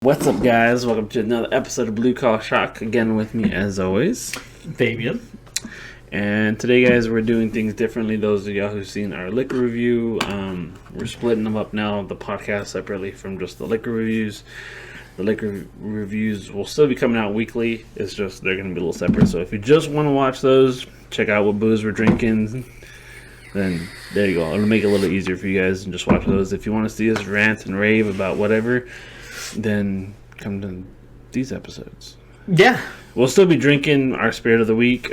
What's up, guys? Welcome to another episode of Blue Collar Shock. Again, with me, as always, Fabian. And today, guys, we're doing things differently. Those of y'all who've seen our liquor review, we're splitting them up now, the podcast separately from just the liquor reviews. The liquor reviews will still be coming out weekly. It's just they're going to be a little separate. So if you just want to watch those, check out what booze we're drinking, then there you go. It'll make it a little easier for you guys and just watch those. If you want to see us rant and rave about whatever, then come to these episodes. Yeah. We'll still be drinking our Spirit of the Week.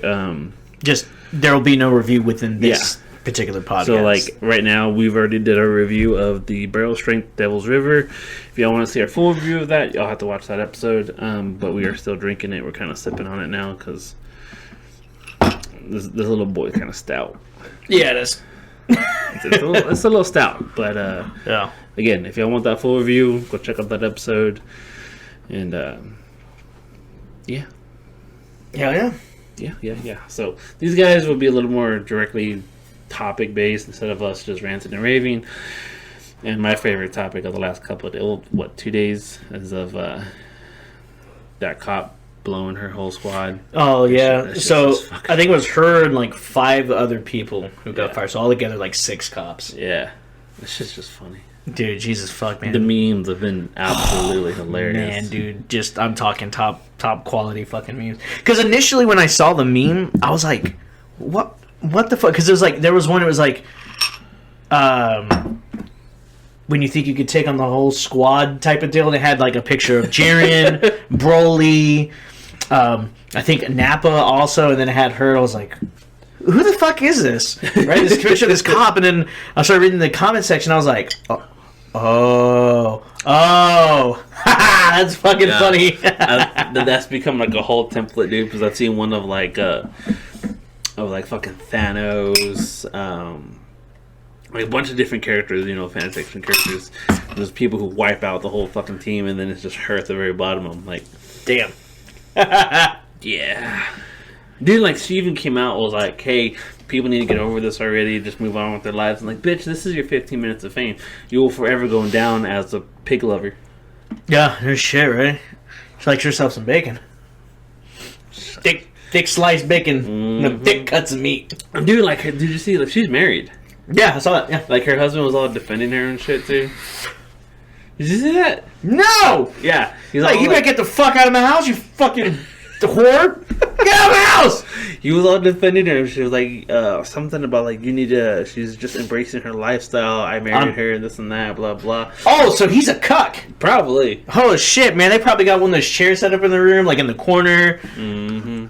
Just, there will be no review within this particular podcast. So, like, right now, we've already did our review of the Barrel Strength Devil's River. If y'all want to see our full review of that, y'all have to watch that episode. But we are still drinking it. We're kind of sipping on it now because this little boy kind of stout. Yeah, it is. It's a little stout. But, yeah. Again, if y'all want that full review, go check out that episode. And, yeah. Hell yeah. Yeah. So these guys will be a little more directly topic-based instead of us just ranting and raving. And my favorite topic of the last couple of 2 days is of that cop blowing her whole squad. Oh, yeah. So I think it was her and like 5 other people who got fired. So altogether, like 6 cops. Yeah. This shit's just funny. Dude, Jesus fuck, man. The memes have been absolutely hilarious. Man, dude, just I'm talking top quality fucking memes. Because initially when I saw the meme, I was like, what the fuck? Because there was one. It was like, when you think you could take on the whole squad type of deal. And it had like a picture of Jaren, Broly, I think Napa also, and then it had her. I was like, who the fuck is this? Right, this picture of this cop, and then I started reading the comment section. I was like, oh, that's fucking funny. That's become like a whole template, dude. Because I've seen one of like fucking Thanos, like a bunch of different characters, fan fiction characters. There's people who wipe out the whole fucking team, and then it's just her at the very bottom. I'm like, damn. Yeah. Dude, like, she even came out and was like, hey, people need to get over this already, just move on with their lives. I'm like, bitch, this is your 15 minutes of fame. You will forever go down as a pig lover. Yeah, there's shit, right? She likes herself some bacon. Thick sliced bacon, thick cuts of meat. Dude, like, did you see, like, she's married. Yeah, I saw that, yeah. Like, her husband was all defending her and shit, too. Did you see that? No! Yeah. He's like, you better get the fuck out of my house, you fucking whore! Get out of my house! He was all defending her. She was like, something about, like, you need to, she's just embracing her lifestyle. I married her, this and that, blah, blah. Oh, so he's a cuck. Probably. Oh, shit, man. They probably got one of those chairs set up in the room, like in the corner. Mm-hmm.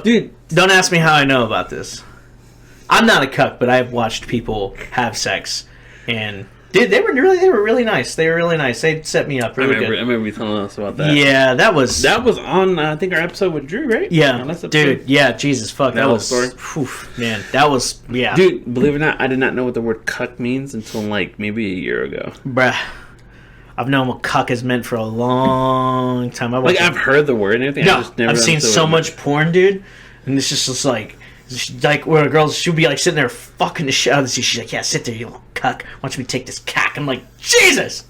Dude, don't ask me how I know about this. I'm not a cuck, but I've watched people have sex, and dude, they were really nice. They were really nice. They set me up really good. I remember you telling us about that. Yeah, that was on I think our episode with Drew, right? Yeah, dude. Yeah, Jesus fuck, that was story. Man, that was Dude, believe it or not, I did not know what the word cuck means until like maybe a year ago. Bruh, I've known what cuck is meant for a long time. I've heard the word and everything. No, I've seen so much porn, dude, and it's just like. Like, where a girl, she'll be like sitting there fucking the shit out of the She's like, yeah, sit there, you little cuck. Why don't you take this cack? I'm like, Jesus!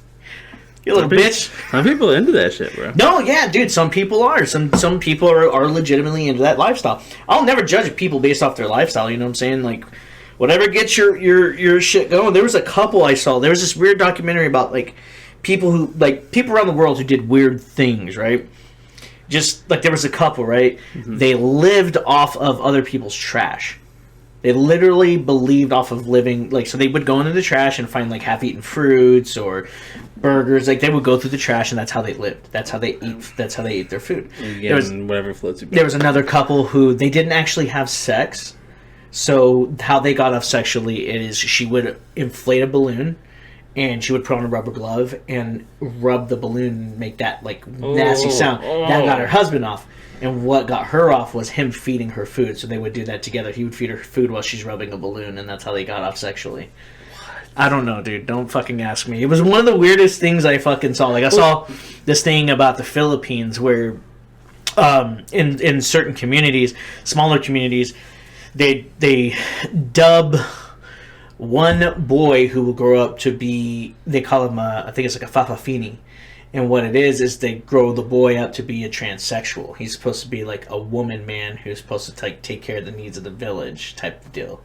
You little bitch. Some people are into that shit, bro. No, yeah, dude, some people are. Some people are legitimately into that lifestyle. I'll never judge people based off their lifestyle, you know what I'm saying? Like, whatever gets your shit going. There was a couple I saw. There was this weird documentary about, like, people around the world who did weird things, right? Just, like, there was a couple, right? Mm-hmm. They lived off of other people's trash. They literally believed off of living, like, so they would go into the trash and find, like, half-eaten fruits or burgers. Like, they would go through the trash, and that's how they lived. That's how they ate their food. Whatever floats your boat. There was another couple who, they didn't actually have sex. So how they got off sexually is she would inflate a balloon, and she would put on a rubber glove and rub the balloon and make that, like, nasty sound. That got her husband off. And what got her off was him feeding her food. So they would do that together. He would feed her food while she's rubbing a balloon, and that's how they got off sexually. What? I don't know, dude. Don't fucking ask me. It was one of the weirdest things I fucking saw. Like, I saw this thing about the Philippines where in certain communities, smaller communities, they dub one boy who will grow up to be, they call him, I think it's like a Fafafini. And what it is they grow the boy up to be a transsexual. He's supposed to be like a woman man who's supposed to take care of the needs of the village type of deal.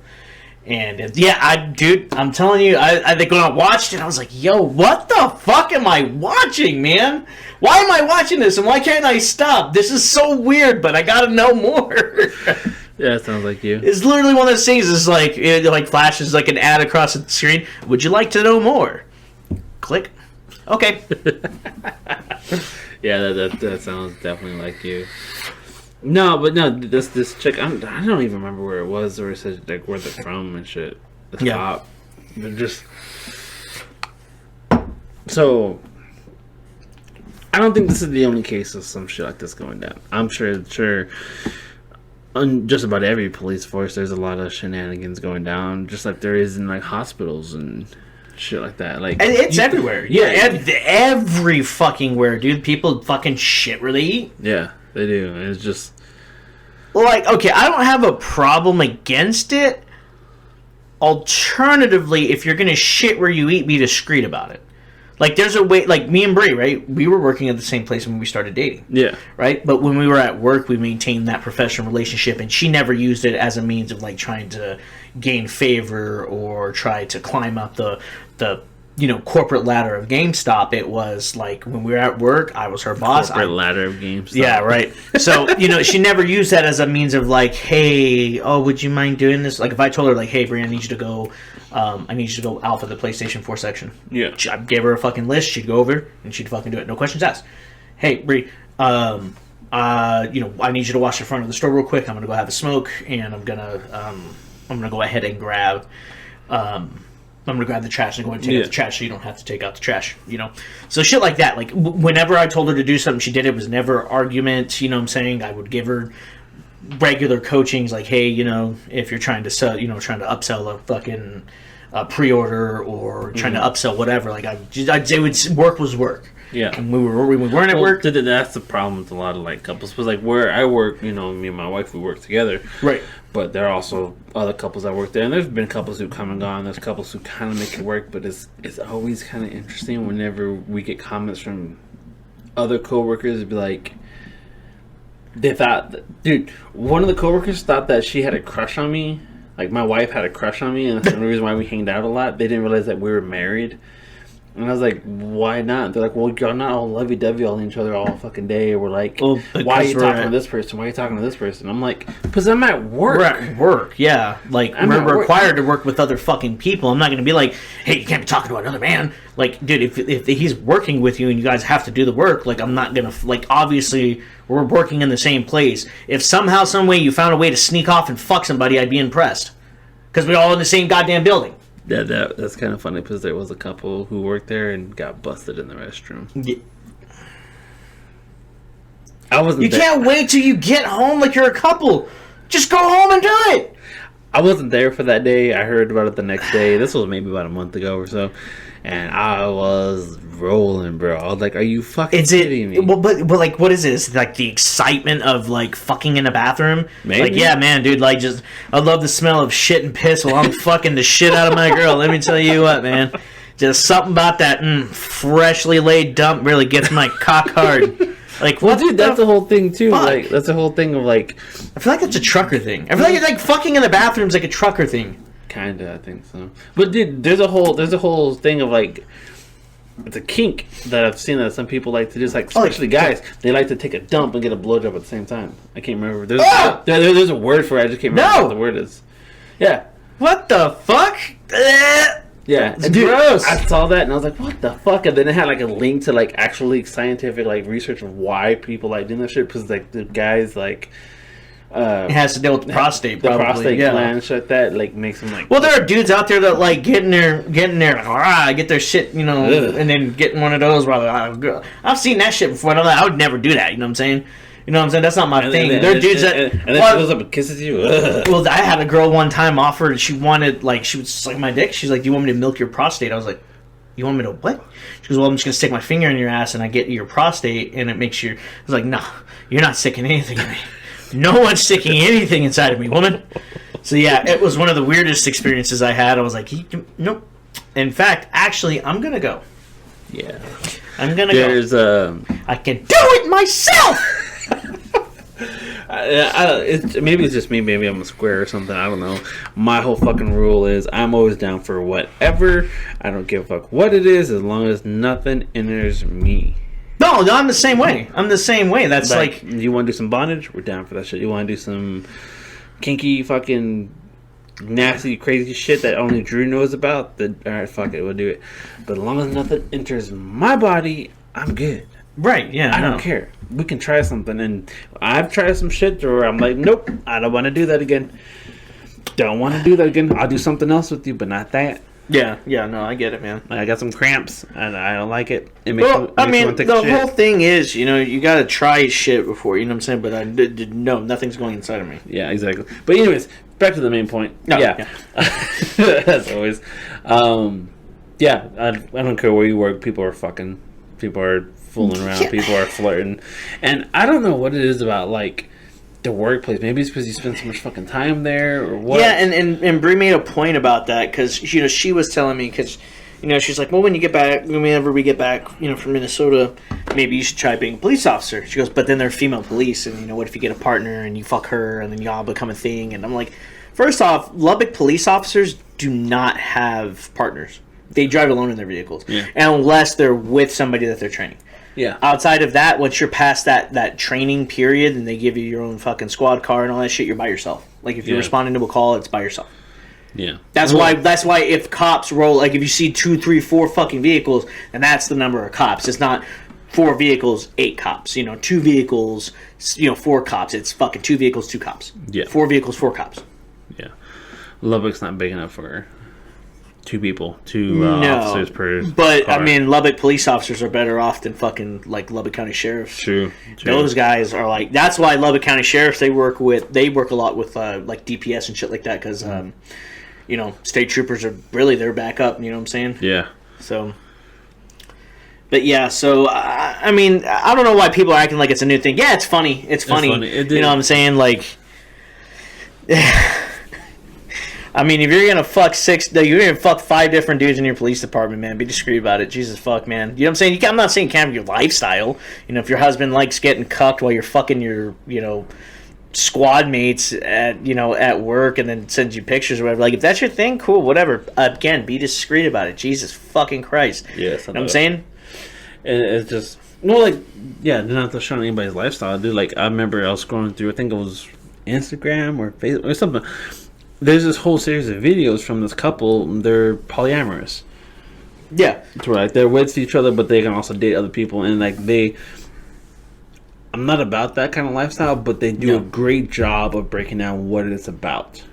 And I'm telling you, I think when I watched it, I was like, yo, what the fuck am I watching, man? Why am I watching this, and why can't I stop? This is so weird, but I gotta know more. Yeah, it sounds like you. It's literally one of those things. It's like it like flashes like an ad across the screen. Would you like to know more? Click. Okay. Yeah, that sounds definitely like you. No, but no, this chick, I don't even remember where it was, or it said like where they're from and shit. The top, but just so. I don't think this is the only case of some shit like this going down. I'm sure. On just about every police force, there's a lot of shenanigans going down, just like there is in like hospitals and shit like that. Like, and it's everywhere. Yeah, every fucking where, dude. People fucking shit where they eat. Yeah, they do. And it's just like, okay, I don't have a problem against it. Alternatively, if you're gonna shit where you eat, be discreet about it. Like, there's a way, like, me and Brie, right? We were working at the same place when we started dating. Yeah. Right? But when we were at work, we maintained that professional relationship, and she never used it as a means of, like, trying to gain favor or try to climb up the corporate ladder of GameStop. It was, like, when we were at work, I was her boss. Corporate ladder of GameStop. Yeah, right. So, she never used that as a means of, like, hey, would you mind doing this? Like, if I told her, like, hey, Brie, I need you to go alpha the PlayStation 4 section. Yeah. I gave her a fucking list. She'd go over and she'd fucking do it. No questions asked. Hey, Brie, I need you to wash the front of the store real quick. I'm gonna go have a smoke, and I'm gonna go ahead and grab the trash and go and take out the trash, so you don't have to take out the trash. So shit like that. Like whenever I told her to do something, she did it. It was never argument. You know what I'm saying? I would give her regular coachings, like, hey, if you're trying to sell, trying to upsell a fucking pre-order or trying to upsell whatever, like I'd say work was work. Yeah, and we weren't at work. That's the problem with a lot of like couples. Because like where I work, me and my wife, we work together. Right. But there are also other couples that work there, and there's been couples who come and gone. There's couples who kind of make it work, but it's always kind of interesting whenever we get comments from other coworkers. It'd be like, they thought, dude, one of the coworkers thought that she had a crush on me. Like, my wife had a crush on me, and that's the only reason why we hanged out a lot. They didn't realize that we were married. And I was like, why not? They're like, well, y'all not all lovey-dovey on each other all fucking day. We're like, why are you talking to this person? Why are you talking to this person? I'm like, because I'm at work. We're at work, yeah. Like, we're required to work with other fucking people. I'm not going to be like, hey, you can't be talking to another man. Like, dude, if he's working with you and you guys have to do the work, like, I'm not going to, like, obviously, we're working in the same place. If somehow, some way you found a way to sneak off and fuck somebody, I'd be impressed. Because we're all in the same goddamn building. Yeah, that's kind of funny because there was a couple who worked there and got busted in the restroom. Yeah. I wasn't. You can't wait till you get home like you're a couple. Just go home and do it. I wasn't there for that day. I heard about it the next day. This was maybe about a month ago or so, and I was rolling, bro. I was like, "Are you fucking kidding me?" Well, but like, what is it? Is it like the excitement of like fucking in a bathroom? Maybe. Like, yeah, man, dude. Like, I love the smell of shit and piss while I'm fucking the shit out of my girl. Let me tell you what, man. Just something about that freshly laid dump really gets my cock hard. Like, well, dude, that's the whole thing too. Fuck? Like, that's the whole thing of like. I feel like it's a trucker thing. I feel like it's like fucking in the bathroom's like a trucker thing. Kinda, I think so. But dude, there's a whole thing of like. It's a kink that I've seen that some people like to do. It's like, especially guys, they like to take a dump and get a blowjob at the same time. I can't remember. There's a word for it. I just can't remember what the word is. Yeah. What the fuck? Yeah, it's gross. I saw that and I was like, "What the fuck?" And then it had like a link to like actually scientific like research of why people like doing that shit. Because like the guys like. It has to deal with the prostate, the prostate gland, shit like that, like makes them like. Well, there are dudes out there that like getting their get their shit, and then getting one of those. I've seen that shit before. And I'm like, I would never do that. You know what I'm saying? That's not my thing. There are dudes that and then she goes up and kisses you. Well, I had a girl one time offer. She wanted she was sucking my dick. She's like, "Do you want me to milk your prostate?" I was like, "You want me to what?" She goes, "Well, I'm just gonna stick my finger in your ass and I get your prostate and it makes you." I was like, "No, you're not sticking anything in me. No one's sticking anything inside of me, woman." So yeah, it was one of the weirdest experiences I had. I was like, "Nope." In fact, actually, I'm gonna go. Yeah. I'm gonna There's go. I can do it myself! maybe it's just me. Maybe I'm a square or something. I don't know. My whole fucking rule is I'm always down for whatever. I don't give a fuck what it is as long as nothing enters me. No, I'm the same way. That's like you want to do some bondage? We're down for that shit. You want to do some kinky fucking nasty crazy shit that only Drew knows about? Then alright, fuck it, we'll do it. But as long as nothing enters my body, I'm good. Right, yeah. I don't care. We can try something, and I've tried some shit where I'm like, nope, I don't want to do that again. Don't want to do that again. I'll do something else with you, but not that. Yeah, no, I get it, man. I got some cramps, and I don't like it. It makes me want to take the whole thing is, you got to try shit before, you know what I'm saying? But no, nothing's going inside of me. Yeah, exactly. But anyways, back to the main point. No, yeah. As always. Yeah, I don't care where you work. People are fucking. People are fooling around. Yeah. People are flirting. And I don't know what it is about, like, the workplace. Maybe it's because you spend so much fucking time there or what. Yeah, and Brie made a point about that because, she was telling me because, she's like, well, whenever we get back, from Minnesota, maybe you should try being a police officer. She goes, but then they're female police and, what if you get a partner and you fuck her and then y'all become a thing? And I'm like, first off, Lubbock police officers do not have partners. They drive alone in their vehicles. Yeah. Unless they're with somebody that they're training. Yeah. Outside of that, once you're past that training period and they give you your own fucking squad car and all that shit, you're by yourself. Like if you're responding to a call, it's by yourself. Yeah. That's why if cops roll, like if you see 2, 3, 4 fucking vehicles, then that's the number of cops. It's not 4 vehicles, 8 cops. 2 vehicles, 4 cops. It's fucking 2 vehicles, 2 cops. Yeah. 4 vehicles, 4 cops. Yeah. Lubbock's not big enough for 2 people, 2 officers per But, car. I mean, Lubbock police officers are better off than fucking, like, Lubbock County sheriffs. True. Those guys are, like... That's why Lubbock County sheriffs, they work a lot with, like, DPS and shit like that, because, state troopers are really their backup, you know what I'm saying? Yeah. So... But, yeah, so, I mean, I don't know why people are acting like it's a new thing. Yeah, it's funny. It's funny. You know what I'm saying? Like... I mean, if you're gonna fuck 5 different dudes in your police department, man, be discreet about it. Jesus fuck, man. You know what I'm saying? I'm not saying kind of your lifestyle. If your husband likes getting cucked while you're fucking your, squad mates at work and then sends you pictures or whatever. Like, if that's your thing, cool, whatever. Again, be discreet about it. Jesus fucking Christ. Yeah, you know what I'm saying? It's just not to show anybody's lifestyle, dude. Like, I remember I was scrolling through, I think it was Instagram or Facebook or something. There's this whole series of videos from this couple. They're polyamorous. Yeah. That's right. They're with each other, but they can also date other people. And, like, I'm not about that kind of lifestyle, but they do a great job of breaking down what it's about.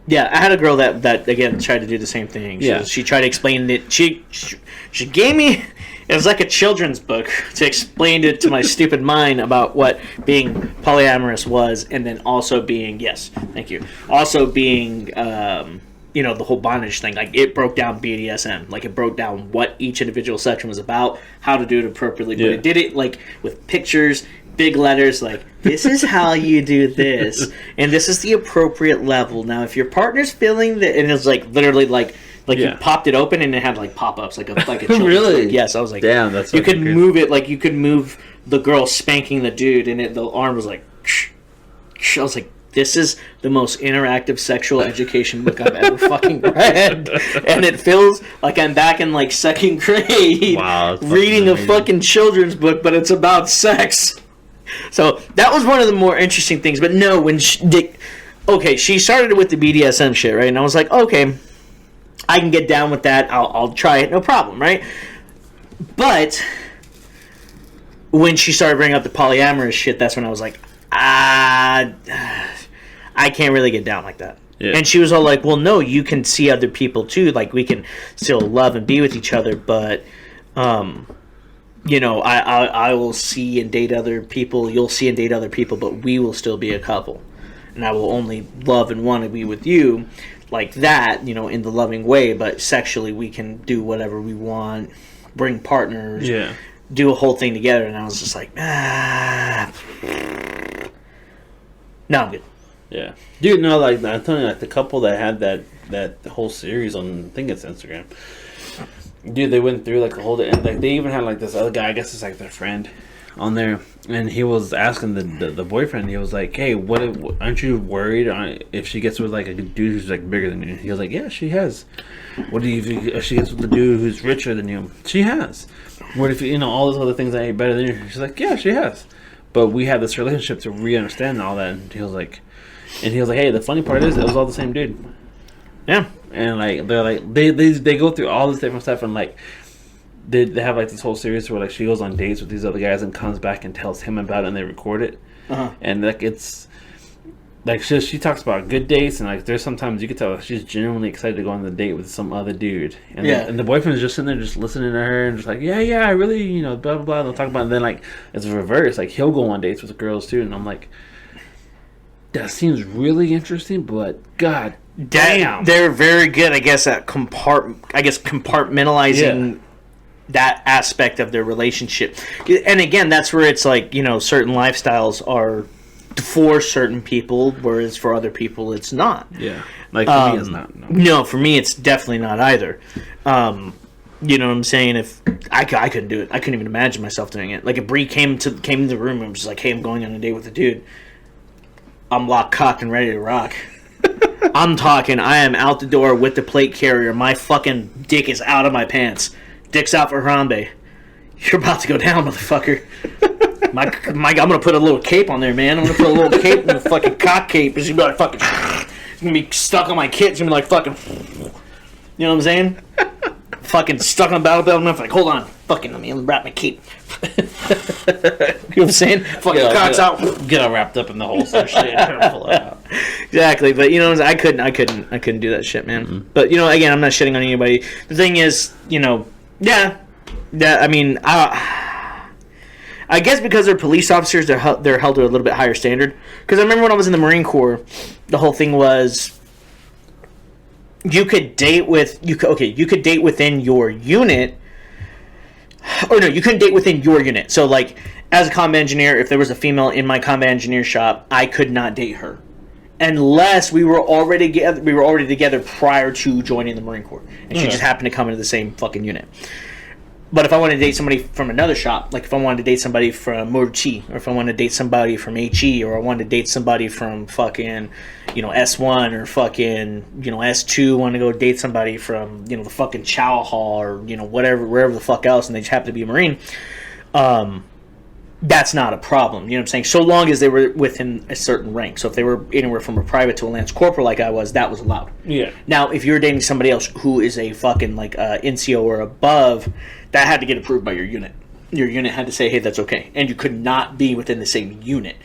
Yeah, I had a girl that again, tried to do the same thing. She tried to explain it. She gave me... It was like a children's book to explain it to my stupid mind about what being polyamorous was, and then also being also being the whole bondage thing. Like, it broke down BDSM. Like, it broke down what each individual section was about, how to do it appropriately. But it did it like with pictures, big letters, like, this is how you do this, and this is the appropriate level. Now, if your partner's feeling that, and it's like literally like. You popped it open and it had like pop-ups like a children's really book. Yes, I was like, damn, that's you could move it like you could move the girl spanking the dude and the arm was like I was like, this is the most interactive sexual education book I've ever fucking read, and it feels like I'm back in like 2nd grade reading a fucking children's book, but it's about sex. So that was one of the more interesting things. But no, when she started with the BDSM shit, right? And I was like, okay, I can get down with that. I'll try it, no problem, right? But when she started bringing up the polyamorous shit, that's when I was like, I can't really get down like that. Yeah. And she was all like, well, no, you can see other people too. Like, we can still love and be with each other, but, I will see and date other people. You'll see and date other people, but we will still be a couple. And I will only love and want to be with you. Like that, in the loving way, but sexually we can do whatever we want, bring partners, do a whole thing together. And I was just like, no, I'm good. Yeah, dude, no, like I'm telling you, like the couple that had that whole series on, I think it's Instagram. Dude, they went through like the whole, and like they even had like this other guy, I guess it's like their friend, on there, and he was asking the boyfriend. He was like, "Hey, what? Aren't you worried if she gets with like a dude who's like bigger than you?" He was like, "Yeah, she has. What do you if she gets with the dude who's richer than you? She has. What if all those other things I ain't better than you?" She's like, "Yeah, she has. But we have this relationship to re-understand all that." And he was like, "Hey, the funny part is it was all the same dude." Yeah. And like they're like they go through all this different stuff, and like they have like this whole series where like she goes on dates with these other guys and comes back and tells him about it, and they record it. And like it's like she talks about good dates, and like there's sometimes you can tell she's genuinely excited to go on the date with some other dude, and and the boyfriend's just sitting there just listening to her and just like yeah I really blah blah blah. They'll talk about it, and then like it's reverse, like he'll go on dates with girls too, and I'm like, that seems really interesting, but god damn, they're very good, I guess, at compartmentalizing that aspect of their relationship. And again, that's where it's like, certain lifestyles are for certain people, whereas for other people it's not. Yeah. Like for me it's not. No, for me it's definitely not either. You know what I'm saying? If I couldn't do it. I couldn't even imagine myself doing it. Like if Bree came to the room and was like, "Hey, I'm going on a date with a dude. I'm locked, cocked, and ready to rock." I'm talking, I am out the door with the plate carrier. My fucking dick is out of my pants. Dick's out for Harambe. You're about to go down, motherfucker. I'm gonna put a little cape on there, man. I'm gonna put a little cape in the fucking cock cape. It's gonna be like fucking. It's gonna be stuck on my kit. It's gonna be like fucking. You know what I'm saying? Fucking stuck on a battle belt. I'm like, hold on. Fucking, let me wrap my cape. You know what I'm saying? Fucking cock's out. Get all wrapped up in the holster shit. Pull it out. Exactly, but I couldn't do that shit, man. Mm-hmm. But again, I'm not shitting on anybody. The thing is, yeah. I mean, I guess because they're police officers, they're held to a little bit higher standard. Because I remember when I was in the Marine Corps, the whole thing was you could date within your unit. Or no, you couldn't date within your unit. So, like, as a combat engineer, if there was a female in my combat engineer shop, I could not date her unless we were already together prior to joining the Marine Corps, and she just happened to come into the same fucking unit. But if I wanted to date somebody from another shop, like if I wanted to date somebody from Movavi, or if I wanted to date somebody from HE, or I wanted to date somebody from fucking, S1 or fucking, S2, want to go date somebody from, the fucking Chow Hall or, wherever the fuck else, and they just happen to be a Marine, that's not a problem. You know what I'm saying? So long as they were within a certain rank. So if they were anywhere from a private to a lance corporal like I was, that was allowed. Yeah. Now, if you're dating somebody else who is a fucking like NCO or above, that had to get approved by your unit. Your unit had to say, "Hey, that's okay," and you could not be within the same unit.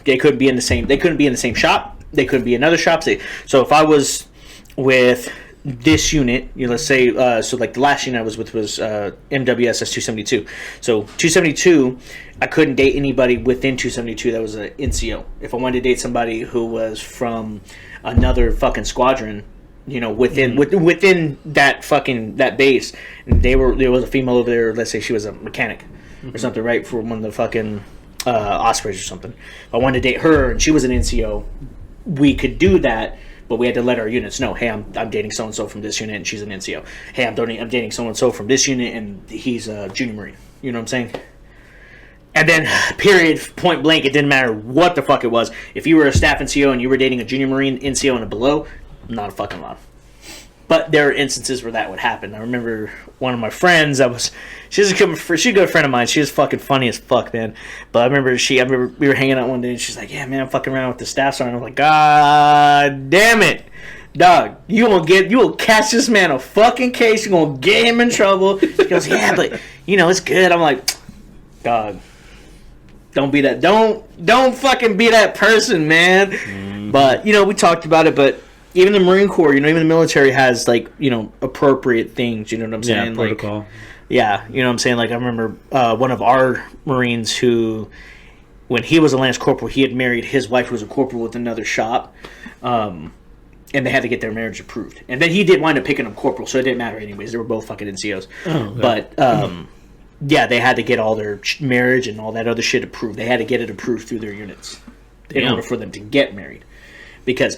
They couldn't be in the same. They couldn't be in the same shop. They couldn't be in other shops. So if I was with this unit, let's say, so like the last unit I was with was MWSS 272. So 272, I couldn't date anybody within 272 that was an NCO. If I wanted to date somebody who was from another fucking squadron, within that base, and there was a female over there. Let's say she was a mechanic or something, right, for one of the fucking Ospreys or something. If I wanted to date her and she was an NCO, we could do that. But we had to let our units know, hey, I'm dating so-and-so from this unit, and she's an NCO. Hey, I'm dating so-and-so from this unit, and he's a junior Marine. You know what I'm saying? And then, period, point blank, it didn't matter what the fuck it was. If you were a staff NCO and you were dating a junior Marine NCO and a below, not a fucking lot. But there are instances where that would happen. I remember one of my friends, she's a good friend of mine. She was fucking funny as fuck, man. But I remember we were hanging out one day, and she's like, "Yeah, man, I'm fucking around with the staff sergeant." I'm like, "God damn it, dog! You will catch this man a fucking case. You're gonna get him in trouble." She goes, "Yeah, but it's good." I'm like, "Dog, don't be that. Don't fucking be that person, man." Mm-hmm. But we talked about it, but. Even the Marine Corps, even the military has, like, appropriate things, you know what I'm saying? Yeah, protocol. Like, yeah, you know what I'm saying? Like, I remember one of our Marines who, when he was a lance corporal, he had married his wife, who was a corporal with another shop, and they had to get their marriage approved. And then he did wind up picking up corporal, so it didn't matter anyways. They were both fucking NCOs. Oh, okay. But, yeah, they had to get all their marriage and all that other shit approved. They had to get it approved through their units in order for them to get married. Because...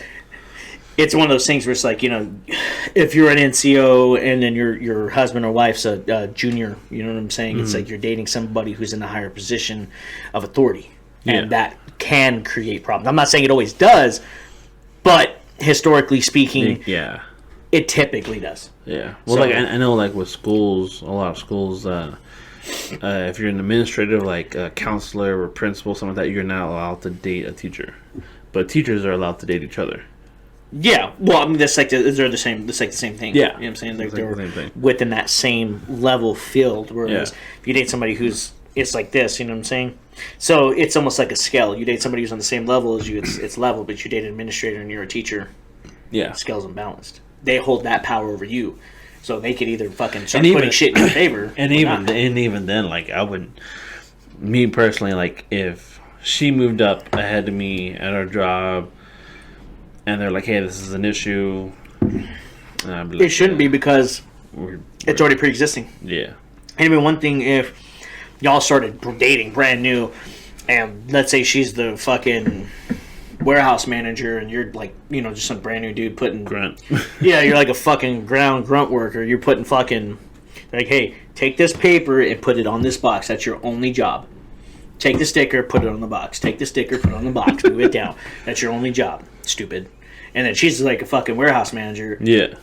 it's one of those things where it's like, if you're an NCO and then your husband or wife's a junior, you know what I'm saying? It's like you're dating somebody who's in a higher position of authority, and that can create problems. I'm not saying it always does, but historically speaking, it typically does. Yeah. Well, I know, with schools, a lot of schools, if you're an administrative, like a counselor or principal, something like that, you're not allowed to date a teacher, but teachers are allowed to date each other. Yeah, well, I mean, they're the same. That's like the same thing. Yeah, you know what I'm saying? They're the same thing. Within that same level field. Whereas if you date somebody it's like this, you know what I'm saying? So it's almost like a scale. You date somebody who's on the same level as you, it's level. But you date an administrator and you're a teacher. Yeah, scale's unbalanced. They hold that power over you, so they could either fucking start putting shit in your favor. And even then, I wouldn't. Me personally, if she moved up ahead of me at our job, and they're like, "Hey, this is an issue." It shouldn't be, because it's already pre-existing. Yeah. And I mean, one thing, if y'all started dating brand new, and let's say she's the fucking warehouse manager, and you're just some brand new dude putting grunt. Yeah, you're like a fucking ground grunt worker. You're putting fucking hey, take this paper and put it on this box. That's your only job. Take the sticker, put it on the box. Take the sticker, put it on the box. Move it down. That's your only job. Stupid. And then she's like a fucking warehouse manager. Yeah.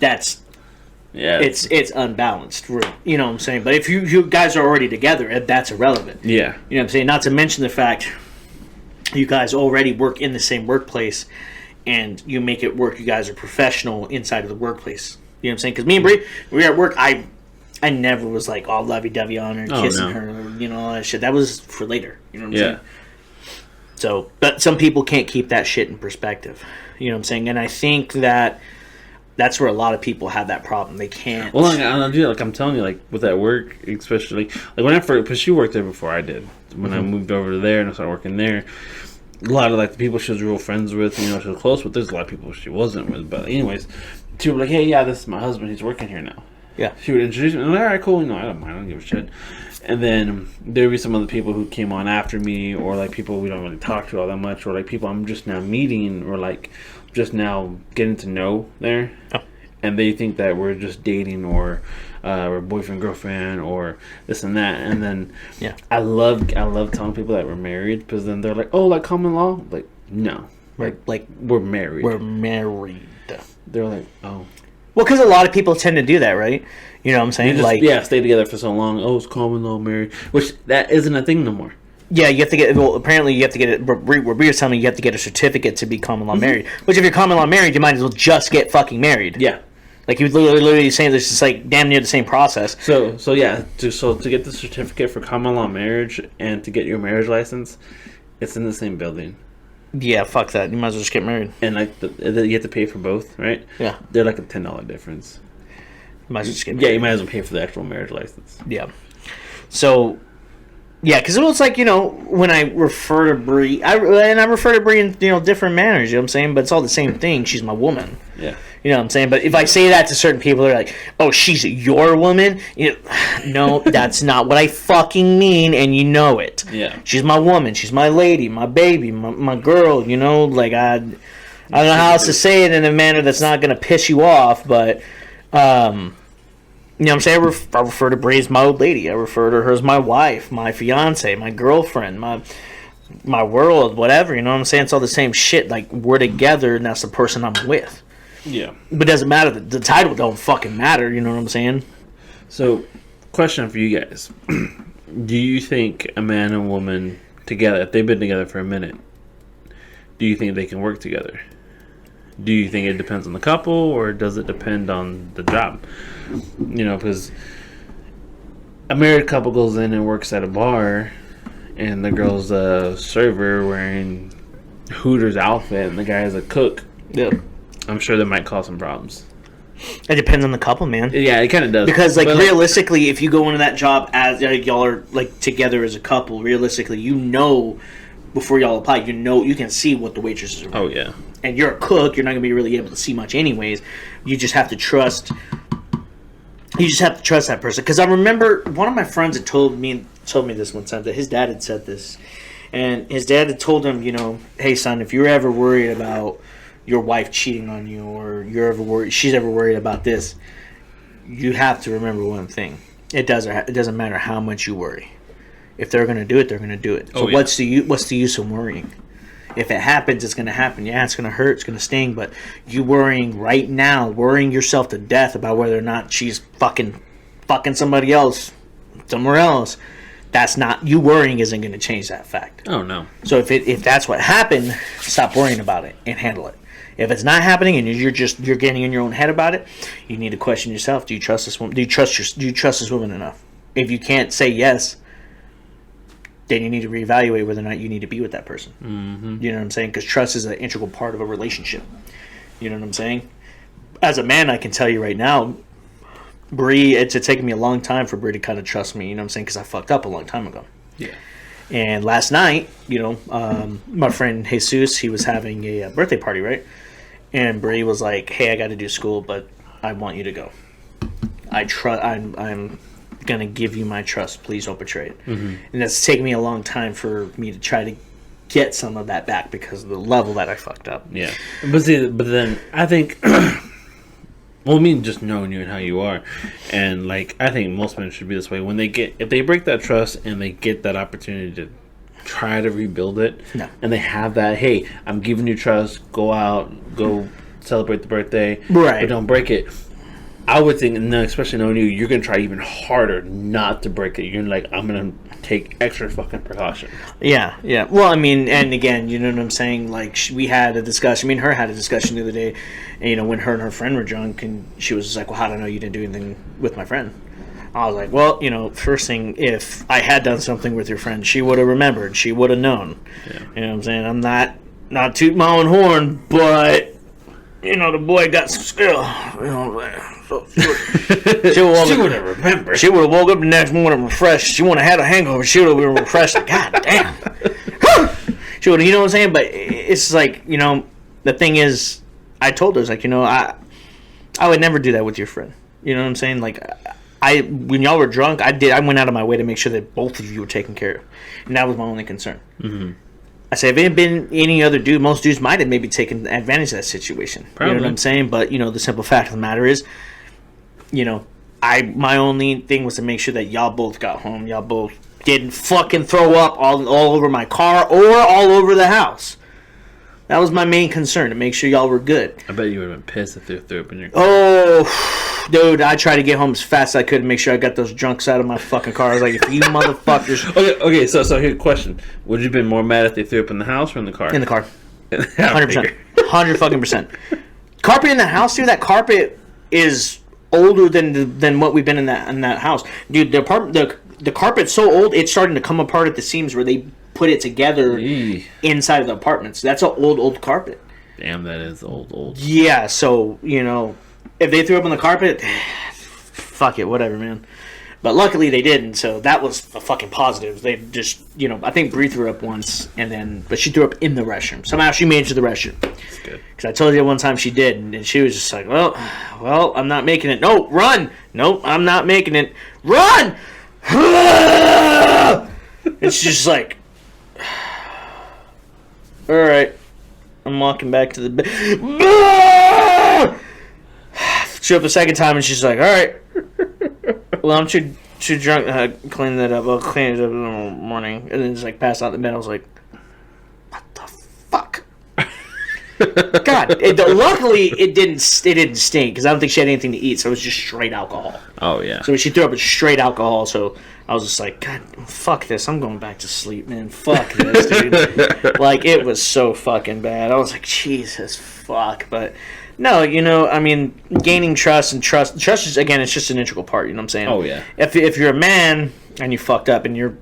It's unbalanced. You know what I'm saying? But if you guys are already together, that's irrelevant. Yeah. You know what I'm saying? Not to mention the fact you guys already work in the same workplace, and you make it work. You guys are professional inside of the workplace. You know what I'm saying? Because me and Brie, we were at work, I never was like all lovey-dovey on her, kissing her, all that shit. That was for later. You know what I'm saying? So, but some people can't keep that shit in perspective. You know what I'm saying? And I think that's where a lot of people have that problem. They can't. Well, I'm telling you, with that work, especially, when I first, because she worked there before I did. When I moved over there and I started working there, a lot of the people she was real friends with, she was close with. There's a lot of people she wasn't with, but anyways, she would be like, "Hey, yeah, this is my husband. He's working here now." Yeah. She would introduce me, and I'm like, "All right, cool. I don't mind. I don't give a shit." And then there would be some other people who came on after me, or people we don't really talk to all that much, or people I'm just now meeting, or just now getting to know there. Oh. And they think that we're just dating, or we're boyfriend, girlfriend, or this and that. And then I love telling people that we're married, because then they're like, "Oh, common law?" No. We're married. We're married. They're like, "Oh." Well, because a lot of people tend to do that, right? You know what I'm saying? Stay together for so long. Oh, it's common law married. Which, that isn't a thing no more. Yeah, you have to get, apparently you have to get it, Brie was telling me you have to get a certificate to be common law married. Which, if you're common law married, you might as well just get fucking married. Yeah. He was literally saying this is damn near the same process. So to get the certificate for common law marriage and to get your marriage license, it's in the same building. Yeah, fuck that. You might as well just get married. And you have to pay for both, right? Yeah. They're a $10 difference. You might as well just get married. Yeah, you might as well pay for the actual marriage license. Yeah. So, yeah, because it was when I refer to Brie, I refer to Brie in different manners. You know what I'm saying? But it's all the same thing. She's my woman. Yeah. You know what I'm saying? But if I say that to certain people, they're like, "Oh, she's your woman." No, that's not what I fucking mean, and you know it. Yeah. She's my woman. She's my lady, my baby, my girl. I don't know how else to say it in a manner that's not going to piss you off, but you know what I'm saying? I refer to Brie as my old lady. I refer to her as my wife, my fiance, my girlfriend, my world, whatever. You know what I'm saying? It's all the same shit. We're together, and that's the person I'm with. Yeah. But it doesn't matter. The title don't fucking matter. You know what I'm saying? So, question for you guys. Do you think a man and woman together, if they've been together for a minute, do you think they can work together? Do you think it depends on the couple, or does it depend on the job? Because a married couple goes in and works at a bar, and the girl's a server wearing Hooters outfit, and the guy's a cook. Yeah. I'm sure that might cause some problems. It depends on the couple, man. Yeah, it kind of does. Because, realistically, if you go into that job as y'all are together as a couple, realistically, before y'all apply, you can see what the waitresses are doing. Oh yeah. And you're a cook, you're not gonna be really able to see much, anyways. You just have to trust. You just have to trust that person. Because I remember one of my friends had told me this one time, that his dad had said this, and his dad had told him, "Hey son, if you're ever worried about your wife cheating on you, or she's ever worried about this, you have to remember one thing. It doesn't matter how much you worry. If they're going to do it, they're going to do it. So what's the use of worrying? If it happens, it's going to happen. Yeah, it's going to hurt, it's going to sting, but you worrying right now, worrying yourself to death about whether or not she's fucking somebody else somewhere else, that's not, you worrying isn't going to change that fact. Oh, no. So if that's what happened, stop worrying about it and handle it. If it's not happening and you're getting in your own head about it, you need to question yourself. Do you trust this woman? Do you trust this woman enough? If you can't say yes, then you need to reevaluate whether or not you need to be with that person. Mm-hmm. You know what I'm saying? Because trust is an integral part of a relationship. You know what I'm saying? As a man, I can tell you right now, Bree, it's taken me a long time for Bree to kind of trust me. You know what I'm saying? Because I fucked up a long time ago. Yeah. And last night, my friend Jesus, he was having a birthday party, right? And Bree was like, "Hey, I got to do school, but I want you to go. I'm gonna give you my trust. Please don't betray it." Mm-hmm. And that's taken me a long time for me to try to get some of that back because of the level that I fucked up. Yeah, but then I think, well, I mean, just knowing you and how you are, and like I think most men should be this way. If they break that trust and they get that opportunity to try to rebuild it, no. And they have that, hey, I'm giving you trust. Go out, go celebrate the birthday, right? But don't break it. I would think, and especially knowing you, you're gonna try even harder not to break it. You're like, I'm gonna take extra fucking precaution. Yeah. Well, I mean, and again, you know what I'm saying? Like, we had a discussion. Me and her had a discussion the other day, and, when her and her friend were drunk, and she was just like, "Well, how do I know you didn't do anything with my friend?" I was like, "Well, first thing, if I had done something with your friend, she would have remembered. She would have known." Yeah. You know what I'm saying? I'm not tooting my own horn, but the boy got some skill. So she would have remembered. She would have woke up the next morning refreshed. She wouldn't have had a hangover. She would have been refreshed. God damn. She would have, you know what I'm saying? But it's like, the thing is, I told her, like, I would never do that with your friend. You know what I'm saying? Like, when y'all were drunk, I went out of my way to make sure that both of you were taken care of. And that was my only concern. Mm-hmm. I said, if it had been any other dude, most dudes might have maybe taken advantage of that situation. Probably. You know what I'm saying? But, the simple fact of the matter is, my only thing was to make sure that y'all both got home. Y'all both didn't fucking throw up all over my car or all over the house. That was my main concern, to make sure y'all were good. I bet you would have been pissed if they threw up in your car. Oh, dude, I tried to get home as fast as I could to make sure I got those drunks out of my fucking car. I was like, if you motherfuckers... Okay, so here's a question. Would you have been more mad if they threw up in the house or in the car? In the car. 100%. 100%. Carpet in the house, dude, that carpet is older than what we've been in that house. Dude, the carpet's so old, it's starting to come apart at the seams where they put it together inside of the apartments. That's an old carpet. Damn, that is old. Yeah, so, if they threw up on the carpet, fuck it, whatever, man. But luckily they didn't, so that was a fucking positive. They just, I think Bree threw up once, but she threw up in the restroom. Somehow she made it to the restroom. That's good. Because I told you one time she did, and she was just like, well, I'm not making it. No, run! Nope, I'm not making it. Run! It's just like, alright, I'm walking back to the bed. She up the second time, and she's like, alright, well, I'm too drunk to clean that up. I'll clean it up in the morning. And then just like passed out in the bed. I was like, what the fuck? God, luckily it didn't stink because I don't think she had anything to eat, so it was just straight alcohol. Oh yeah. So when she threw up, it's straight alcohol. So I was just like, God, fuck this. I'm going back to sleep, man. Fuck this, dude. Like, it was so fucking bad. I was like, Jesus fuck. But no, I mean, gaining trust is, again, it's just an integral part. You know what I'm saying? Oh yeah. If you're a man and you fucked up and your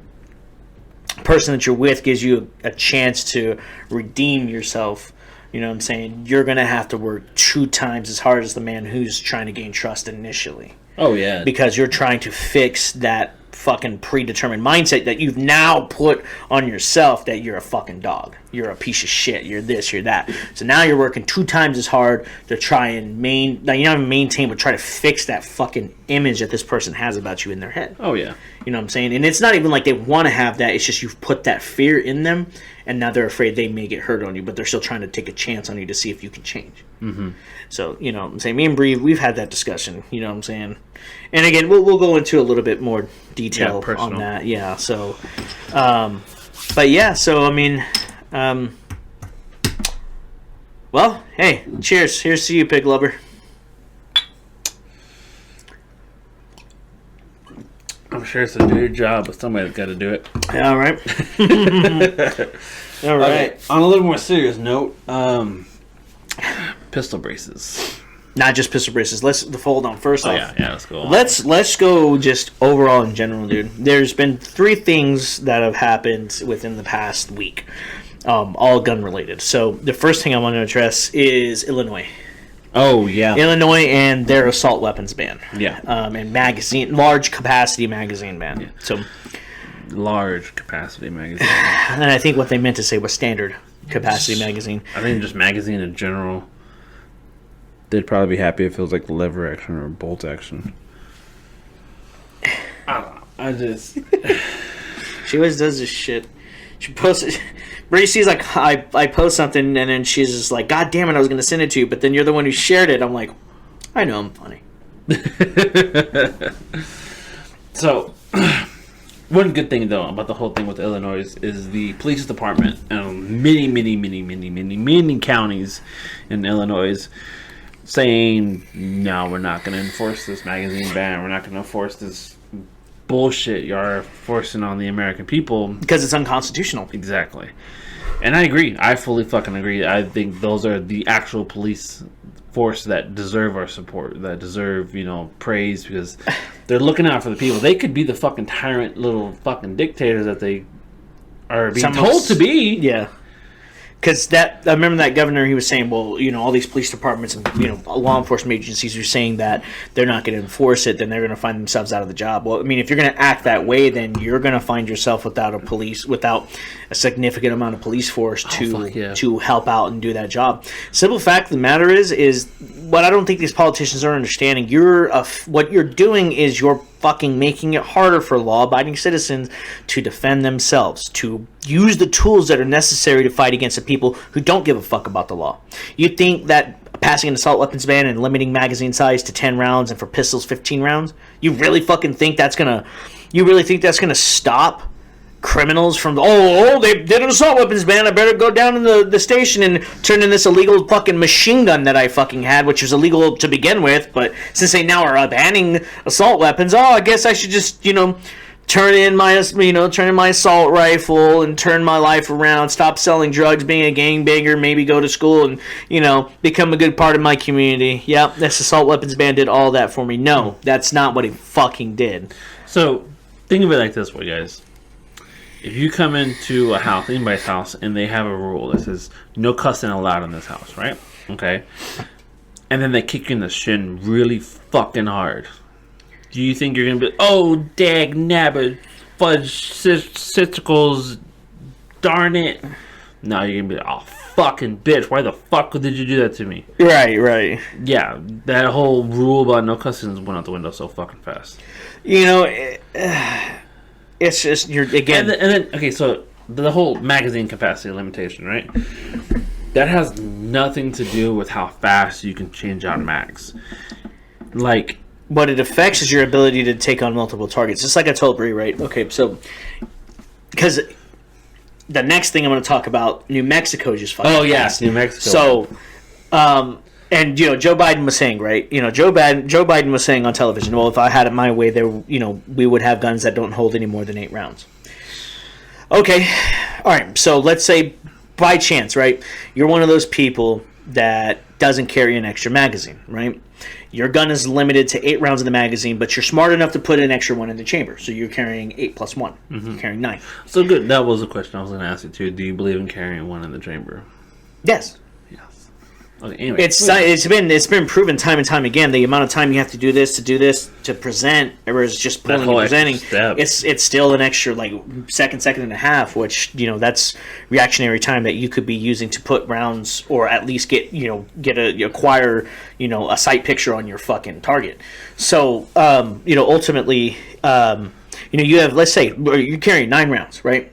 person that you're with gives you a chance to redeem yourself, you know what I'm saying, you're going to have to work 2 times as hard as the man who's trying to gain trust initially. Oh, yeah. Because you're trying to fix that fucking predetermined mindset that you've now put on yourself that you're a fucking dog. You're a piece of shit. You're this, you're that. So now you're working 2 times as hard to try and maintain, but try to fix that fucking image that this person has about you in their head. Oh, yeah. You know what I'm saying? And it's not even like they want to have that. It's just you've put that fear in them, and now they're afraid they may get hurt on you, but they're still trying to take a chance on you to see if you can change. Mm-hmm. So, you know what I'm saying? Me and Bree, we've had that discussion. You know what I'm saying? And again, we'll go into a little bit more detail on that. Yeah, so... but yeah, so, I mean... well, hey, cheers. Here's to you, Pig Lover. I'm sure it's a weird job, but somebody's got to do it. All right. All right. Okay, on a little more serious note, pistol braces. Not just pistol braces. Let's hold on. First off, yeah, let's go on. Let's go just overall in general, dude. There's been 3 things that have happened within the past week, all gun related. So the first thing I want to address is Illinois. Oh, yeah. Illinois and their assault weapons ban. Yeah. And large capacity magazine ban. Yeah. So large capacity magazine. And I think what they meant to say was standard capacity magazine. I think just magazine in general. They'd probably be happy if it was like lever action or bolt action. I don't know. I just... She always does this shit. She posts it. Bree sees like I post something and then she's just like, God damn it, I was gonna send it to you, but then you're the one who shared it. I'm like, I know I'm funny. So, one good thing though about the whole thing with Illinois is the police department and many counties in Illinois saying, no, we're not going to enforce this magazine ban. We're not going to enforce this bullshit you're forcing on the American people. Because it's unconstitutional. Exactly. And I agree. I fully fucking agree. I think those are the actual police force that deserve our support, that deserve, praise, because they're looking out for the people. They could be the fucking tyrant little fucking dictators that they are being told to be. Yeah. Because I remember that governor, he was saying, well, all these police departments and, law enforcement agencies are saying that they're not going to enforce it, then they're going to find themselves out of the job. Well, I mean, if you're going to act that way, then you're going to find yourself without a significant amount of police force to help out and do that job. Simple fact of the matter is what I don't think these politicians are understanding. What you're doing is you're fucking making it harder for law-abiding citizens to defend themselves, to use the tools that are necessary to fight against the people who don't give a fuck about the law. You think that passing an assault weapons ban and limiting magazine size to 10 rounds and for pistols 15 rounds, you really think that's gonna stop criminals from they did an assault weapons ban, I better go down in the station and turn in this illegal fucking machine gun that I fucking had, which was illegal to begin with, but since they now are banning assault weapons, I guess I should just turn in my assault rifle and turn my life around, stop selling drugs, being a gangbanger, maybe go to school and become a good part of my community. Yep, this assault weapons ban did all that for me. No, that's not what it fucking did. So think of it like this way, guys. If you come into a house, anybody's house, and they have a rule that says no cussing allowed in this house, right? Okay. And then they kick you in the shin really fucking hard. Do you think you're going to be, dag nabbit, fudge sisticles, darn it? No, you're going to be like, fucking bitch, why the fuck did you do that to me? Right. Yeah, that whole rule about no cussing went out the window so fucking fast. It's just again. And then okay, so the whole magazine capacity limitation, right? That has nothing to do with how fast you can change out mags. Like, what it affects is your ability to take on multiple targets. Just like I told Bree, right? Okay, so because the next thing I'm going to talk about, New Mexico just fucking. Oh yes, New Mexico. So, and Joe Biden was saying, right? Joe Biden was saying on television, well, if I had it my way, we would have guns that don't hold any more than 8 rounds. Okay, all right. So let's say by chance, right? You're one of those people that doesn't carry an extra magazine, right? Your gun is limited to 8 rounds in the magazine, but you're smart enough to put an extra one in the chamber, so you're carrying 8 plus 1. Mm-hmm. You're carrying 9. So good. That was a question I was going to ask you too. Do you believe in carrying one in the chamber? Yes. Okay, anyway, it's been proven time and time again. The amount of time you have to do this to present, or is just pulling and presenting. It's still an extra like second and a half, which that's reactionary time that you could be using to put rounds, or at least acquire a sight picture on your fucking target. So ultimately, you have, let's say you're carrying 9 rounds, right?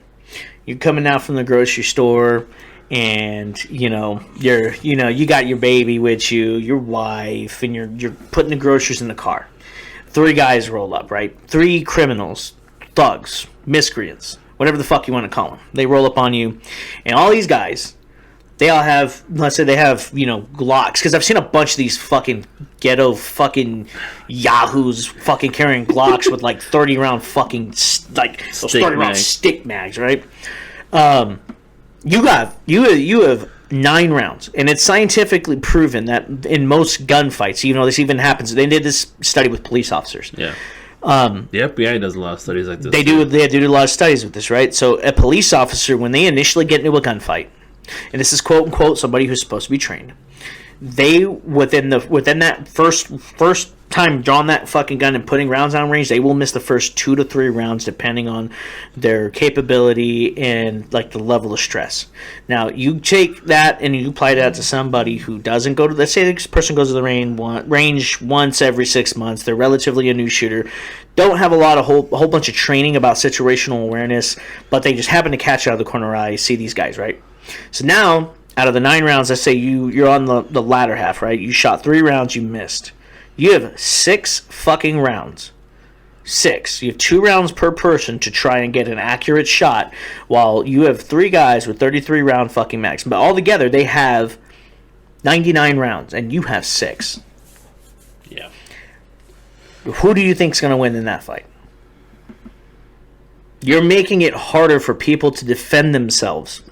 You're coming out from the grocery store. And you got your baby with you, your wife, and you're putting the groceries in the car. 3 guys roll up, right? 3 criminals, thugs, miscreants, whatever the fuck you want to call them. They roll up on you, and all these guys, they all have, let's say they have, Glocks. Because I've seen a bunch of these fucking ghetto fucking yahoos fucking carrying Glocks with like 30-round fucking like those 30-round stick mags, right? You have 9 rounds, and it's scientifically proven that in most gunfights, this even happens. They did this study with police officers. Yeah. The FBI does a lot of studies like this. They do a lot of studies with this, right? So a police officer, when they initially get into a gunfight, and this is quote unquote somebody who's supposed to be trained, they within that first time drawing that fucking gun and putting rounds on range, they will miss the first 2 to 3 rounds depending on their capability and like the level of stress. Now you take that and you apply that to somebody who doesn't go to, let's say this person goes to the range once every 6 months, they're relatively a new shooter, don't have a whole bunch of training about situational awareness, but they just happen to catch out of the corner of their eye, see these guys, right? So now out of the 9 rounds, let's say you're on the latter half, right? You shot 3 rounds, you missed. You have 6 fucking rounds. 6. You have 2 rounds per person to try and get an accurate shot, while you have 3 guys with 33 round fucking mags. But all together, they have 99 rounds, and you have 6. Yeah. Who do you think's going to win in that fight? You're making it harder for people to defend themselves.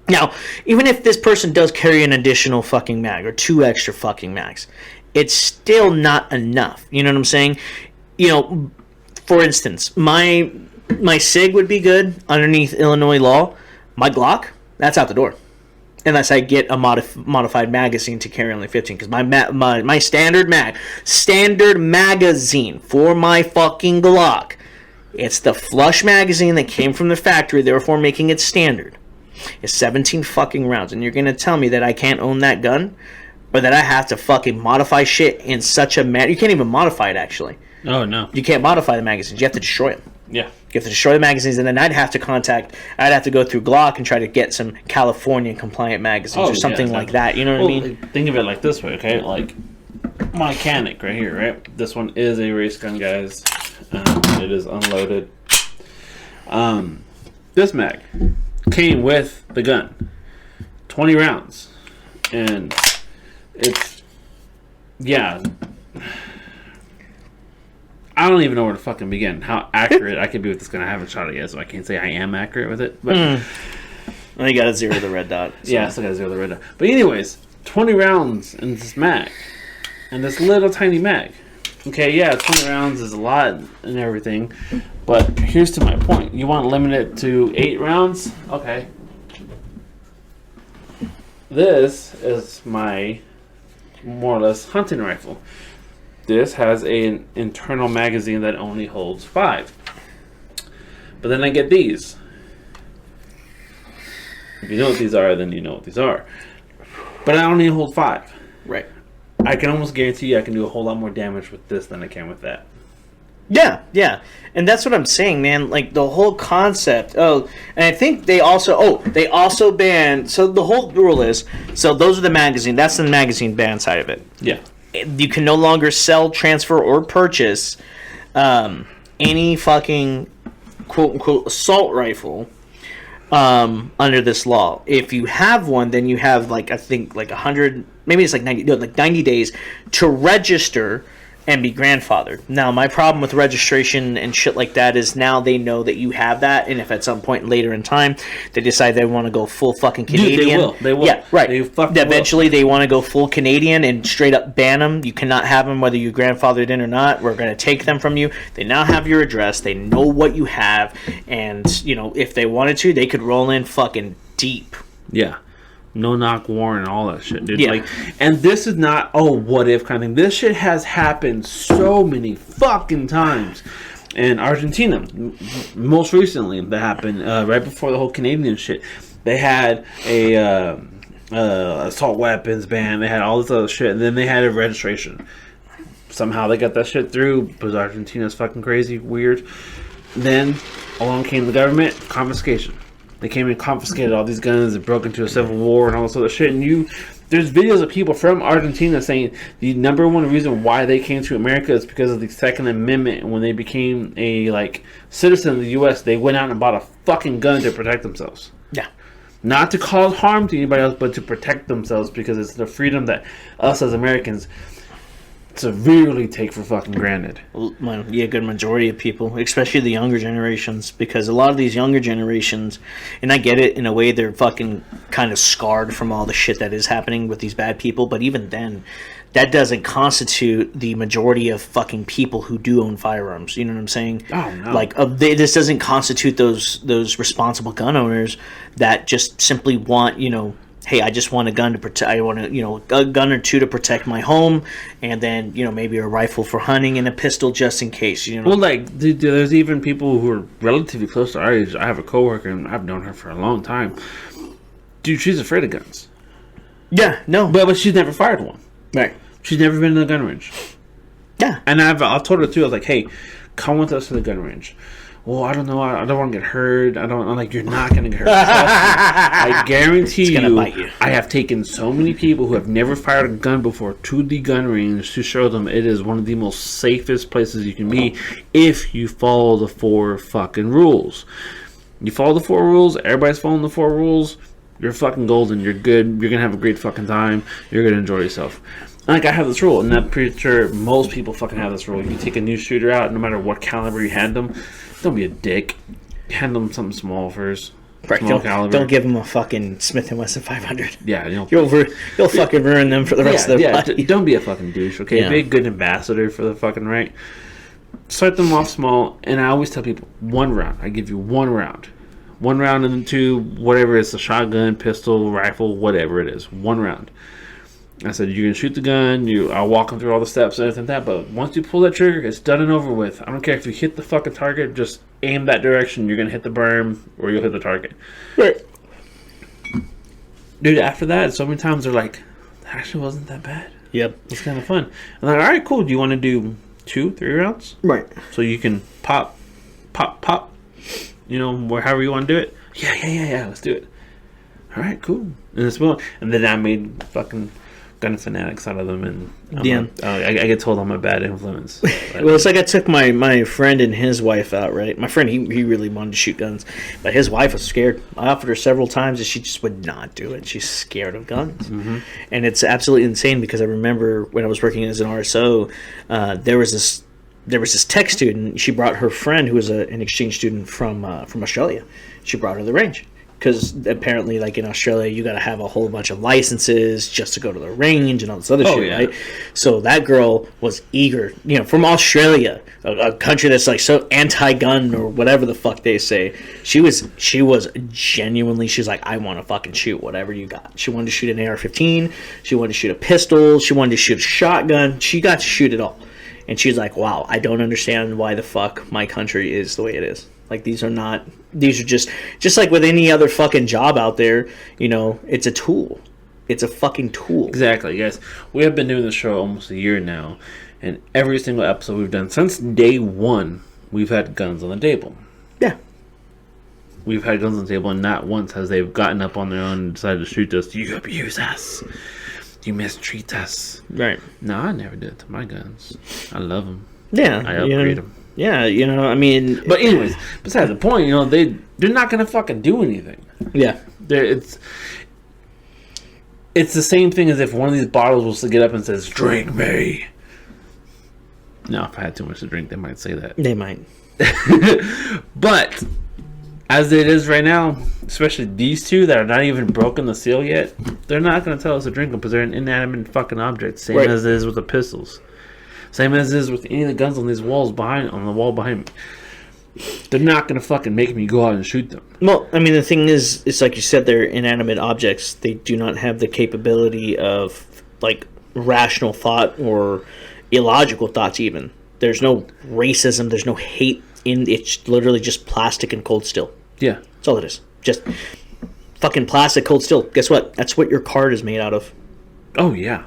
Now, even if this person does carry an additional fucking mag or 2 extra fucking mags, it's still not enough. You know what I'm saying? For instance, my SIG would be good underneath Illinois law. My Glock, that's out the door. Unless I get a modified magazine to carry only 15. Because my standard magazine for my fucking Glock, it's the flush magazine that came from the factory, therefore making it standard. It's 17 fucking rounds. And you're going to tell me that I can't own that gun? Or that I have to fucking modify shit in such a manner. You can't even modify it, actually. Oh, no. You can't modify the magazines. You have to destroy them. Yeah. You have to destroy the magazines, and then I'd have to go through Glock and try to get some California-compliant magazines or something like that. You know what I mean? Think of it like this way, okay? Like, my Canic right here, right? This one is a race gun, guys. It is unloaded. This mag came with the gun. 20 rounds. And it's, yeah, I don't even know where to fucking begin. How accurate I could be with this gun. I haven't shot it yet, so I can't say I am accurate with it. But well, you got to zero the red dot. So. Yeah, I still got to zero the red dot. But anyways, 20 rounds in this mag, and this little tiny mag. Okay, yeah, 20 rounds is a lot and everything, but here's to my point. You want to limit it to 8 rounds? Okay. This is my more or less hunting rifle. This has an internal magazine that only holds 5. But then I get these. If you know what these are, then you know what these are. But I only hold 5. Right. I can almost guarantee you I can do a whole lot more damage with this than I can with that. Yeah. And that's what I'm saying, man. Like, the whole concept. Oh, and I think they also banned. So the whole rule is, so those are the magazine. That's the magazine ban side of it. Yeah. You can no longer sell, transfer, or purchase any fucking quote-unquote assault rifle under this law. If you have one, then you have, like, I think, like 100, maybe it's like 90 days to register and be grandfathered. Now, my problem with registration and shit like that is now they know that you have that, and if at some point later in time they decide they want to go full fucking Canadian... Dude, they will. Yeah, right. Eventually they want to go full Canadian and straight up ban them. You cannot have them whether you grandfathered in or not. We're going to take them from you. They now have your address. They know what you have, and, if they wanted to, they could roll in fucking deep. Yeah. no knock warrant, and all that shit, dude. Yeah. Like, and this is not what if kind of thing. This shit has happened so many fucking times. In Argentina, most recently, that happened right before the whole Canadian shit. They had a assault weapons ban. They had all this other shit, and then they had a registration. Somehow they got that shit through because Argentina's fucking crazy, weird. Then along came the government, confiscation. They came and confiscated all these guns and broke into a civil war and all this other shit. And there's videos of people from Argentina saying the number one reason why they came to America is because of the Second Amendment. And when they became a citizen of the U.S., they went out and bought a fucking gun to protect themselves. Yeah. Not to cause harm to anybody else, but to protect themselves, because it's the freedom that us as Americans severely take for fucking granted. Well, yeah, a good majority of people, especially the younger generations, because a lot of these younger generations, and I get it, in a way they're fucking kind of scarred from all the shit that is happening with these bad people, but even then, that doesn't constitute the majority of fucking people who do own firearms. You know what I'm saying? Oh, no. This doesn't constitute those responsible gun owners that just simply want, hey, I just want a gun to protect. I want a gun or two to protect my home, and then maybe a rifle for hunting and a pistol just in case. Well, dude, there's even people who are relatively close to our age. I have a coworker, and I've known her for a long time. Dude, she's afraid of guns. Yeah, no, but she's never fired one. Right. She's never been to the gun range. Yeah, and I've told her too. I was like, hey, come with us to the gun range. Well, I don't know. I don't want to get hurt. I'm like, you're not going to get hurt. I guarantee you, I have taken so many people who have never fired a gun before to the gun range to show them it is one of the most safest places you can be if you follow the 4 fucking rules. You follow the 4 rules. Everybody's following the 4 rules. You're fucking golden. You're good. You're going to have a great fucking time. You're going to enjoy yourself. I have this rule, and I'm pretty sure most people fucking have this rule. You take a new shooter out, no matter what caliber you hand them, don't be a dick. Hand them something small first. Right. Don't give them a fucking Smith & Wesson 500. Yeah, you'll fucking ruin them for the rest of their life. Don't be a fucking douche, okay? Yeah. Be a good ambassador for the fucking right. Start them off small, and I always tell people 1 round. I give you 1 round. 1 round into whatever it's a shotgun, pistol, rifle, whatever it is. 1 round. I said, you're going to shoot the gun, I'll walk them through all the steps and everything like that, but once you pull that trigger, it's done and over with. I don't care if you hit the fucking target, just aim that direction, you're going to hit the berm, or you'll hit the target. Right. Dude, after that, so many times they're like, that actually wasn't that bad. Yep. It's kind of fun. I'm like, alright, cool, do you want to do 2, 3 rounds? Right. So you can pop, however you want to do it? Yeah, let's do it. Alright, cool. And then I made fucking gun fanatics out of them, and I get told I'm a bad influence. Well, it's like I took my friend and his wife out, right? My friend, he really wanted to shoot guns, but his wife was scared. I offered her several times, and she just would not do it. She's scared of guns. Mm-hmm. And it's absolutely insane, because I remember when I was working as an RSO, there was this tech student. She brought her friend, who was an exchange student from Australia. She brought her to the range. Because apparently, in Australia, you got to have a whole bunch of licenses just to go to the range and all this other shit, right? So that girl was eager, from Australia, a country that's so anti-gun or whatever the fuck they say. She was genuinely, she's like, I want to fucking shoot whatever you got. She wanted to shoot an AR-15. She wanted to shoot a pistol. She wanted to shoot a shotgun. She got to shoot it all. And she's like, wow, I don't understand why the fuck my country is the way it is. These are just like with any other fucking job out there, it's a tool. It's a fucking tool. Exactly, guys. We have been doing this show almost a year now, and every single episode we've done since day 1, we've had guns on the table. Yeah. We've had guns on the table, and not once has they gotten up on their own and decided to shoot us. You abuse us. You mistreat us. Right. No, I never did it to my guns. I love them. Yeah. I upgrade them. Yeah, I mean... But anyways, besides the point, they're not going to fucking do anything. Yeah. It's the same thing as if one of these bottles was to get up and says, drink me. No, if I had too much to drink, they might say that. They might. But, as it is right now, especially these two that are not even broken the seal yet, they're not going to tell us to drink them because they're an inanimate fucking object. Same as it is with the pistols. Same as it is with any of the guns on these walls on the wall behind me. They're not going to fucking make me go out and shoot them. Well, I mean, the thing is, it's like you said, they're inanimate objects. They do not have the capability of, like, rational thought or illogical thoughts even. There's no racism. There's no hate. It's literally just plastic and cold steel. Yeah. That's all it is. Just fucking plastic, cold steel. Guess what? That's what your card is made out of. Oh, yeah.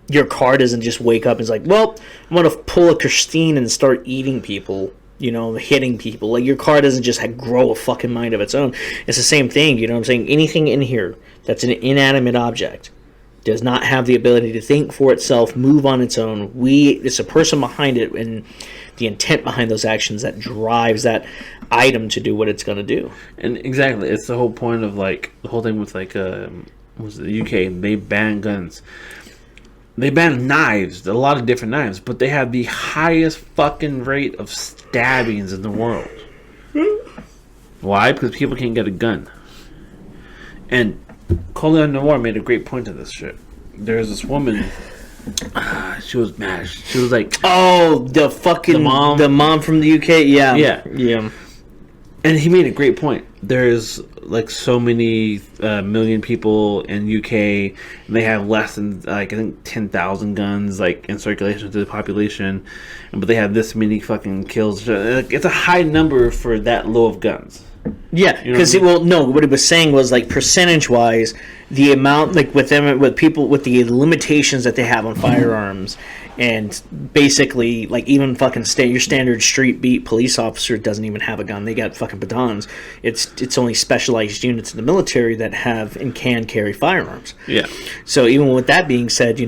Your car doesn't just wake up and is like, well, I'm going to pull a Christine and start eating people, hitting people. Like, your car doesn't just grow a fucking mind of its own. It's the same thing, you know what I'm saying? Anything in here that's an inanimate object does not have the ability to think for itself, move on its own. It's a person behind it and the intent behind those actions that drives that item to do what it's going to do. And exactly, it's the whole point of, like, the whole thing with, like, was the UK, they banned guns. They banned knives, a lot of different knives, but they have the highest fucking rate of stabbings in the world. Why? Because people can't get a gun. And Colin Noir made a great point of this shit. There's this woman, she was mad. She was like, oh, the mom from the UK? Yeah. And he made a great point. There's like so many million people in UK, and they have less than I think 10,000 guns like in circulation to the population, but they have this many fucking kills. It's a high number for that low of guns. Yeah, because what he was saying was like percentage-wise, the amount like with people with the limitations that they have on firearms, and basically like even fucking your standard street beat police officer doesn't even have a gun. They got fucking batons. It's only specialized units in the military that have and can carry firearms. Yeah. So even with that being said,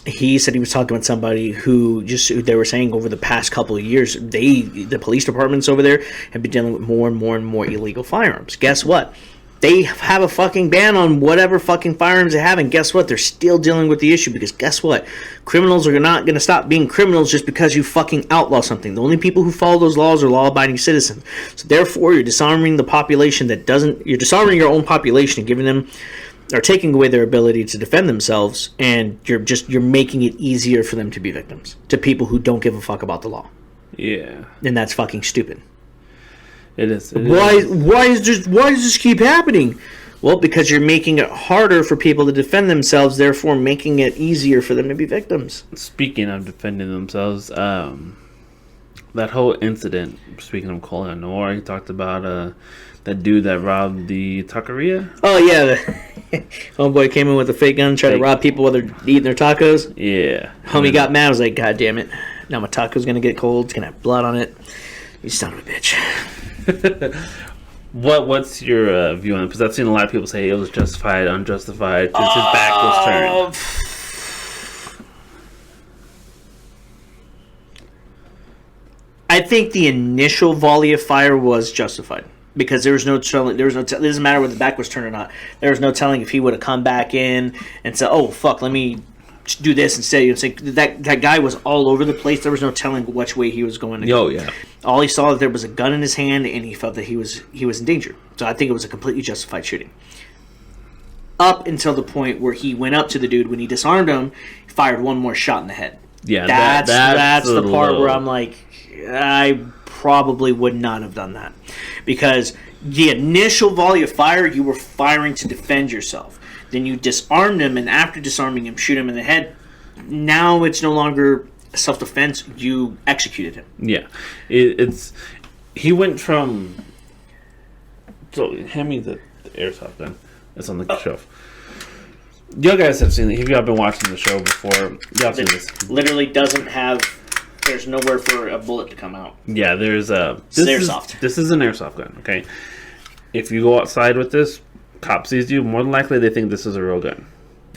he said he was talking with somebody who they were saying over the past couple of years, the police departments over there have been dealing with more and more and more illegal firearms. Guess what? They have a fucking ban on whatever fucking firearms they have, and guess what? They're still dealing with the issue because guess what? Criminals are not going to stop being criminals just because you fucking outlaw something. The only people who follow those laws are law-abiding citizens. So therefore, you're disarming the population you're disarming your own population and giving them are taking away their ability to defend themselves, and you're making it easier for them to be victims to people who don't give a fuck about the law. Yeah. And that's fucking stupid. It is. Why does this keep happening? Well, because you're making it harder for people to defend themselves, therefore making it easier for them to be victims. Speaking of defending themselves, that whole incident, speaking of Colin Noir, he talked about that dude that robbed the taqueria. Oh, yeah. Homeboy came in with a fake gun, tried to rob people while they're eating their tacos. Yeah. Homie got mad. I was like, God damn it. Now my taco's going to get cold. It's going to have blood on it. You son of a bitch. What's your view on it? Because I've seen a lot of people say it was justified, unjustified, since his back was turned. I think the initial volley of fire was justified. Because there was no telling, it doesn't matter whether the back was turned or not. There was no telling if he would have come back in and said, "Oh fuck, let me do this instead." That guy was all over the place. There was no telling which way he was going to go. Oh yeah. All he saw that there was a gun in his hand, and he felt that he was in danger. So I think it was a completely justified shooting. Up until the point where he went up to the dude when he disarmed him, he fired one more shot in the head. Yeah, that's the part where I'm like, I probably would not have done that. Because the initial volley of fire, you were firing to defend yourself. Then you disarmed him, and after disarming him, shoot him in the head. Now it's no longer self-defense. You executed him. Yeah. He went from... So, hand me the airsoft gun. It's on the shelf. Y'all guys have seen it. If y'all been watching the show before, y'all seen this. Literally doesn't have... There's nowhere for a bullet to come out. Yeah, there's a... This is airsoft. This is an airsoft gun, okay? If you go outside with this, cop sees you, more than likely they think this is a real gun.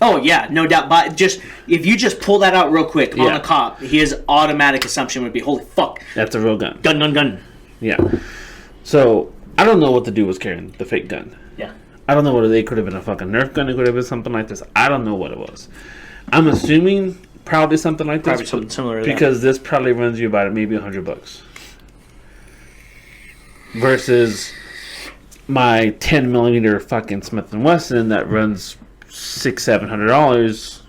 Oh, yeah, no doubt. But if you just pull that out real quick on a cop, his automatic assumption would be, holy fuck. That's a real gun. Gun. Yeah. So, I don't know what the dude was carrying, the fake gun. Yeah. I don't know whether it could have been a fucking Nerf gun, it could have been something like this. I don't know what it was. I'm assuming probably something like this. Probably something similar to because this probably runs you about maybe $100. Versus my 10 millimeter fucking Smith & Wesson that runs $600-700,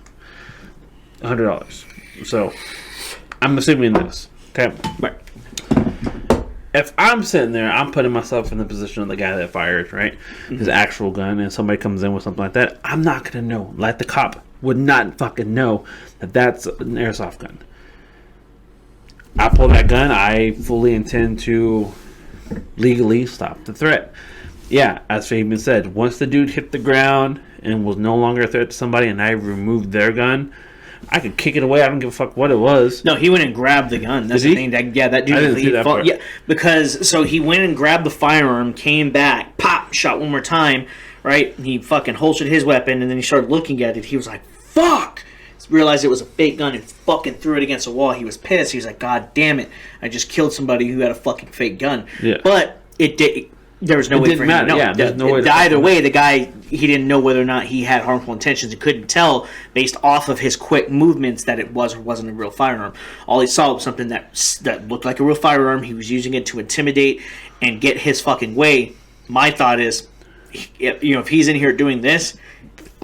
$100. So I'm assuming this. Okay. Right. if I'm sitting there, I'm putting myself in the position of the guy that fired, right? His actual gun, and somebody comes in with something like that, I'm not going to know. Like, the cop would not fucking know that that's an airsoft gun. I pull that gun, I fully intend to legally stop the threat. Yeah, as Fabian said, once the dude hit the ground and was no longer a threat to somebody and I removed their gun, I could kick it away. I don't give a fuck what it was. No, he went and grabbed the gun. That's the thing. That dude. I didn't see that part. Yeah, because so he went and grabbed the firearm, came back, pop, shot one more time, right? And he fucking holstered his weapon, and then he started looking at it. He was like, "Fuck!" Realized it was a fake gun and fucking threw it against the wall. He was pissed. He was like, "God damn it! I just killed somebody who had a fucking fake gun." Yeah. But it did. There was no way for him to know. Yeah, there's no way. Either way, the guy, he didn't know whether or not he had harmful intentions. He couldn't tell based off of his quick movements that it was or wasn't a real firearm. All he saw was something that looked like a real firearm. He was using it to intimidate and get his fucking way. My thought is, if he's in here doing this,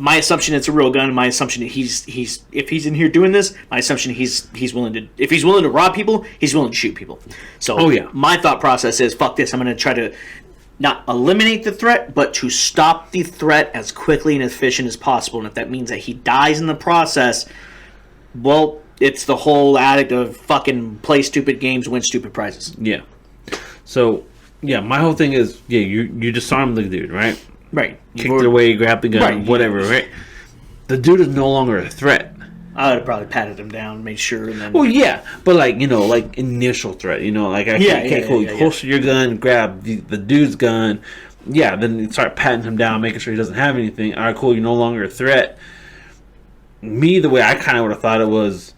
my assumption it's a real gun. My assumption if he's in here doing this, my assumption he's willing to, if he's willing to rob people, he's willing to shoot people. So my thought process is, fuck this. I'm going to try to not eliminate the threat, but to stop the threat as quickly and efficient as possible. And if that means that he dies in the process, well, it's the whole addict of fucking play stupid games, win stupid prizes. Yeah. So, yeah, my whole thing is, you disarm the dude, right? Right. Kicked it away, grabbed the gun, right, whatever, right? The dude is no longer a threat. I would have probably patted him down, made sure, and then... Well, yeah, but like initial threat, holster your gun, grab the dude's gun, then you start patting him down, making sure he doesn't have anything. All right, cool, you're no longer a threat. Me, the way I kind of would have thought it was,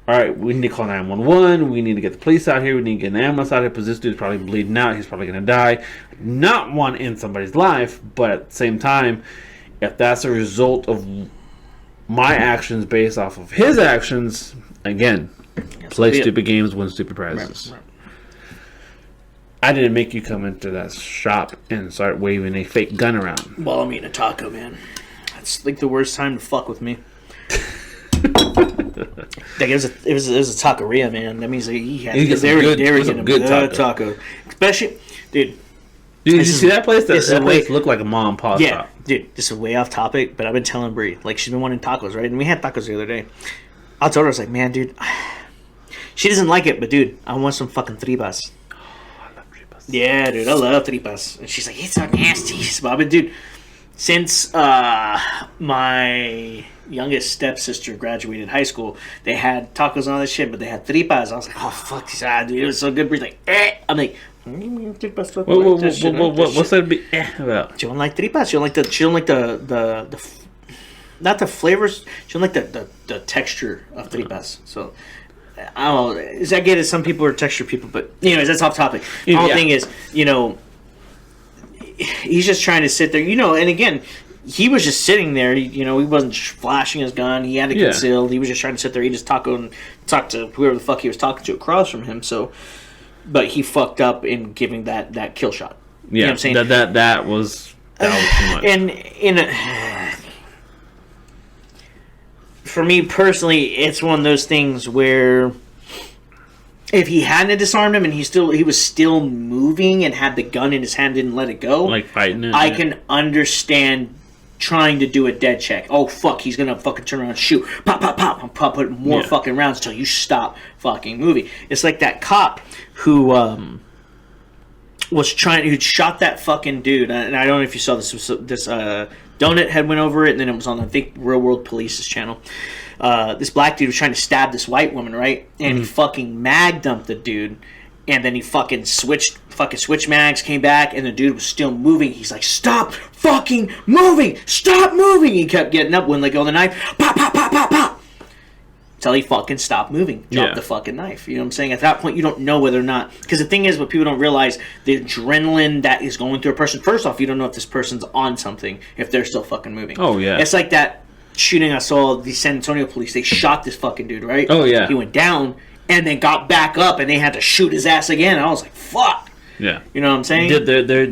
all right, we need to call 911, we need to get the police out here, we need to get an ambulance out here, because this dude's probably bleeding out, he's probably going to die. Not want to end somebody's life, but at the same time, if that's a result of my actions based off of his actions, again, play stupid games, win stupid prizes. Right. I didn't make you come into that shop and start waving a fake gun around. Well, I'm eating a taco, man. That's like the worst time to fuck with me. Like it was a taqueria, man. That means like they were getting a good taco. Especially, dude. Did you see that place? That place looked like a mom and pop shop. Dude, this is way off topic, but I've been telling Brie, like, she's been wanting tacos, right? And we had tacos the other day. I told her, I was like, man, dude, she doesn't like it, but dude, I want some fucking tripas. Oh, I love tripas. Yeah, dude, I love tripas. And she's like, it's so nasty. But dude, since my youngest stepsister graduated high school, they had tacos and all this shit, but they had tripas. I was like, oh, fuck this, dude, it was so good. Brie's like, I'm like, what's that be about? She don't like tripas. She don't like the not the flavors. She don't like the texture of tripas. So I don't know. I get it. Some people are texture people, but anyways, that's off topic. The whole thing is, he's just trying to sit there, and again, he was just sitting there. He wasn't flashing his gun. He had it concealed. He was just trying to sit there, eat his taco, and talk to whoever the fuck he was talking to across from him. So. But he fucked up in giving that kill shot. You know what I'm saying? That was too much. And for me personally, it's one of those things where if he hadn't disarmed him and he was still moving and had the gun in his hand, didn't let it go, like fighting it, I can understand trying to do a dead check. Oh fuck, he's gonna fucking turn around and shoot. Pop, pop, pop. I'm put more fucking rounds until you stop fucking moving. It's like that cop who who shot that fucking dude. And I don't know if you saw this Donut had went over it, and then it was on, I think, Real World Police's channel. This black dude was trying to stab this white woman, right? And he fucking mag dumped the dude. And then he fucking switched mags, came back, and the dude was still moving. He's like, stop fucking moving! Stop moving! He kept getting up when they go the knife. Pop, pop, pop, pop, pop! Until he fucking stopped moving. Dropped the fucking knife. You know what I'm saying? At that point, you don't know whether or not... Because the thing is, what people don't realize, the adrenaline that is going through a person... First off, you don't know if this person's on something, if they're still fucking moving. Oh, yeah. It's like that shooting I saw, the San Antonio police. They shot this fucking dude, right? Oh, yeah. He went down... and then got back up, and they had to shoot his ass again. And I was like, fuck. Yeah. You know what I'm saying?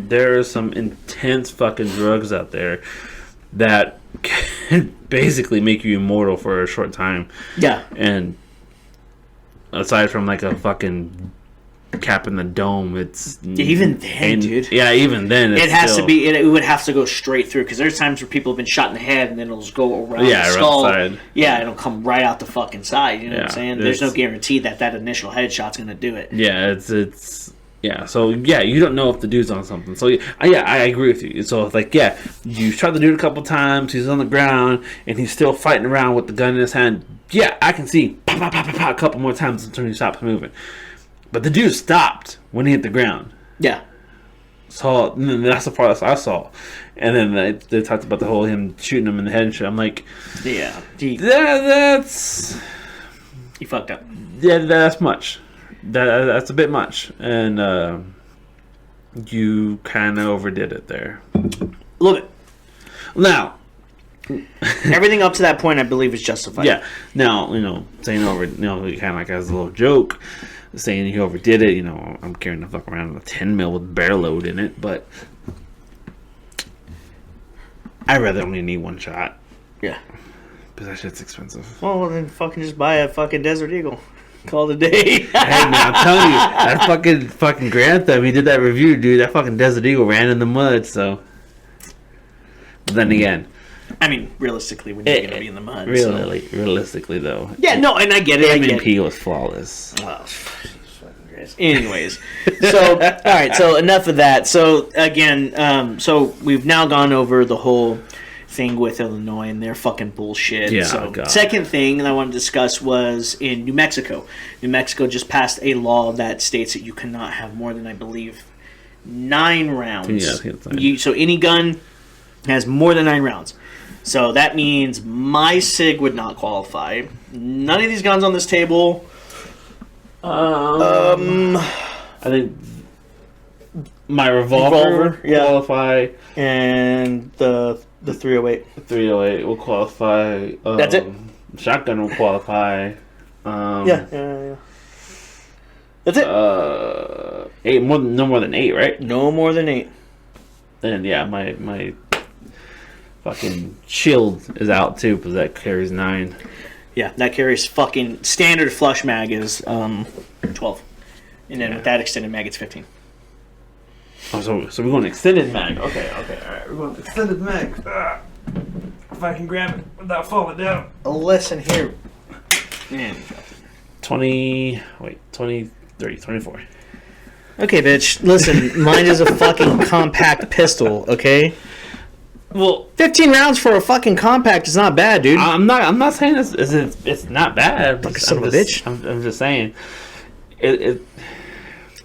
There are some intense fucking drugs out there that can basically make you immortal for a short time. Yeah. And aside from like a fucking cap in the dome. It's even then, dude. Yeah, even then, it has to be. It would have to go straight through because there's times where people have been shot in the head and then it'll just go around the skull. Side. Yeah, it'll come right out the fucking side. You know what I'm saying? There's no guarantee that initial headshot's gonna do it. Yeah, it's. Yeah, so you don't know if the dude's on something. So I agree with you. So it's like, you shot the dude a couple times. He's on the ground and he's still fighting around with the gun in his hand. Yeah, I can see pop, pop, pop, pop, pop, a couple more times until he stops moving. But the dude stopped when he hit the ground. Yeah. So that's the part I saw. And then they talked about the whole him shooting him in the head and shit. I'm like, yeah, that's he fucked up. Yeah, that's much. That's a bit much, and you kind of overdid it there. A little bit. Now, everything up to that point, I believe, is justified. Yeah. Now, saying kind of like as a little joke, saying he overdid it. I'm carrying the fuck around with a 10 mil with barrel load in it, but I'd rather only need one shot. Yeah. Because that shit's expensive. Well, then fucking just buy a fucking Desert Eagle. Call it a day. Hey, man, I'm telling you, that fucking Grand Theft, he did that review, dude. That fucking Desert Eagle ran in the mud, so. But then again. I mean, realistically, when you're going to be in the mud. Realistically, though. Yeah, no, and I get it. M&P was flawless. Oh, anyways. So, all right, so enough of that. So, again, so we've now gone over the whole thing with Illinois and their fucking bullshit. Yeah, so, God. Second thing that I want to discuss was in New Mexico. New Mexico just passed a law that states that you cannot have more than, I believe, 9 rounds. Yeah, I think it's 9. So any gun has more than 9 rounds. So that means my SIG would not qualify. None of these guns on this table. I think my revolver qualify, and the 308. 308 will qualify. That's it. Shotgun will qualify. Yeah. That's it. 8 no more than 8, right? No more than 8. And my fucking shield is out too because that carries 9. Yeah, that carries fucking standard flush mag is 12, and then with that extended mag it's 15. Oh, so we're going extended mag. Okay, all right. We're going extended mag. If I can grab it without falling down. Listen here. Man. 23, 24. Okay, bitch. Listen, mine is a fucking compact pistol. Okay. Well, 15 rounds for a fucking compact is not bad, dude. I'm not saying it's not bad. Like a son of a bitch. I'm just saying it.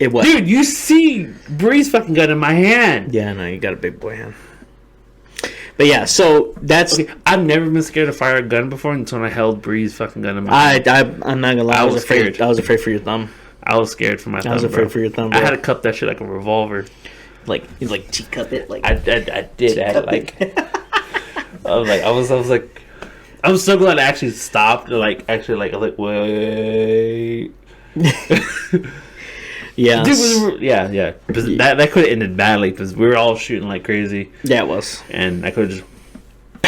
It what? Dude, you see Bree's fucking gun in my hand. Yeah, no, you got a big boy hand. But yeah, so that's. Okay, I've never been scared to fire a gun before until I held Bree's fucking gun in my hand. I'm not gonna lie. I was afraid. scared. I was afraid for your thumb. I was scared for my thumb. I was afraid for your thumb. Bro. I had to cup that shit like a revolver. Like teacup it. Like I did. I had to, like. I was like, I was so glad I actually stopped. Wait. Yeah. Yeah. That could have ended badly because we were all shooting like crazy. Yeah, it was. And I could have just.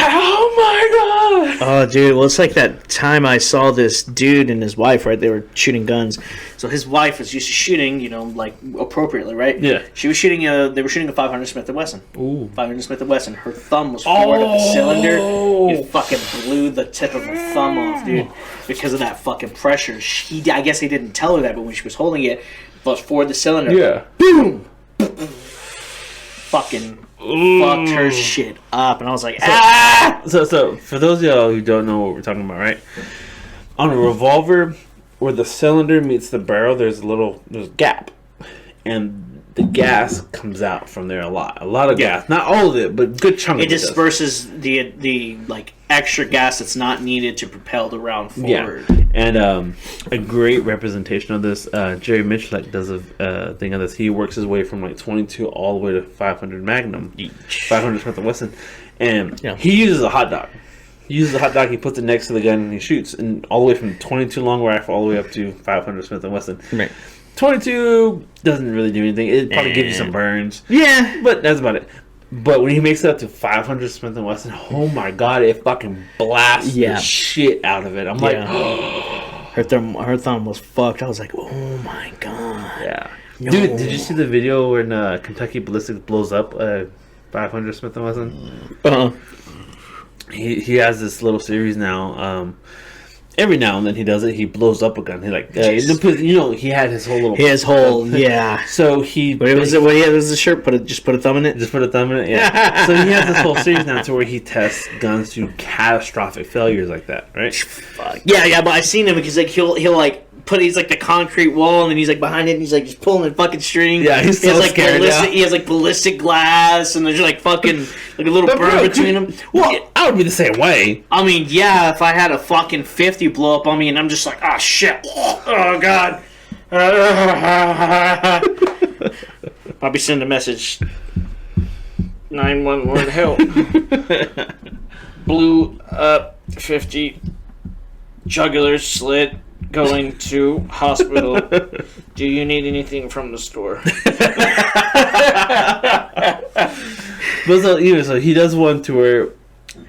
Oh my god! Oh, dude. Well, it's like that time I saw this dude and his wife, right? They were shooting guns. So his wife was used to shooting, like appropriately, right? Yeah. She was shooting they were shooting a 500 Smith & Wesson. Ooh. 500 Smith & Wesson. Her thumb was forward of the cylinder. It fucking blew the tip of her thumb off, dude. Because of that fucking pressure. I guess he didn't tell her that, but when she was holding it was forward the cylinder. Yeah. Boom! Fucking fucked her shit up, and I was like, So for those of y'all who don't know what we're talking about, right? On a revolver, where the cylinder meets the barrel, there's a gap, and the gas comes out from there a lot of gas, not all of it, but good chunk. It of it disperses the like extra gas that's not needed to propel the round forward. Yeah, and a great representation of this. Jerry Mitchell does a thing of this. He works his way from like 22 all the way to 500 Magnum, 500 Smith & Wesson, and he uses a hot dog. He uses a hot dog. He puts it next to the gun and he shoots, and all the way from 22 long rifle all the way up to 500 Smith & Wesson. Right. 22 doesn't really do anything. It probably gives you some burns. Yeah, but that's about it. But when he makes it up to 500 Smith & Wesson, oh my god, it fucking blasts the shit out of it. I'm like, oh. Her thumb was fucked. I was like, oh my god. Yeah. No. Dude, did you see the video when Kentucky Ballistics blows up 500 Smith & Wesson? He has this little series now. Every now and then he does it. He blows up a gun. He like he had his whole yeah. So he What was it? What he had was the shirt. Just put a thumb in it. Just put a thumb in it. Yeah. So he has this whole series now to where he tests guns to catastrophic failures like that, right? Fuck. Yeah. But I've seen him because like he'll like he's like the concrete wall and then he's like behind it and he's like just pulling the fucking string. Yeah, he's so scared now. He has like ballistic glass and there's like fucking like a little burn between them. Well, I would be the same way. I mean, yeah, if I had a fucking 50 blow up on me and I'm just like, oh shit, oh god. Probably send a message. 911 help. Blew up 50. Jugular slit. Going to hospital. Do you need anything from the store? But so he does one to where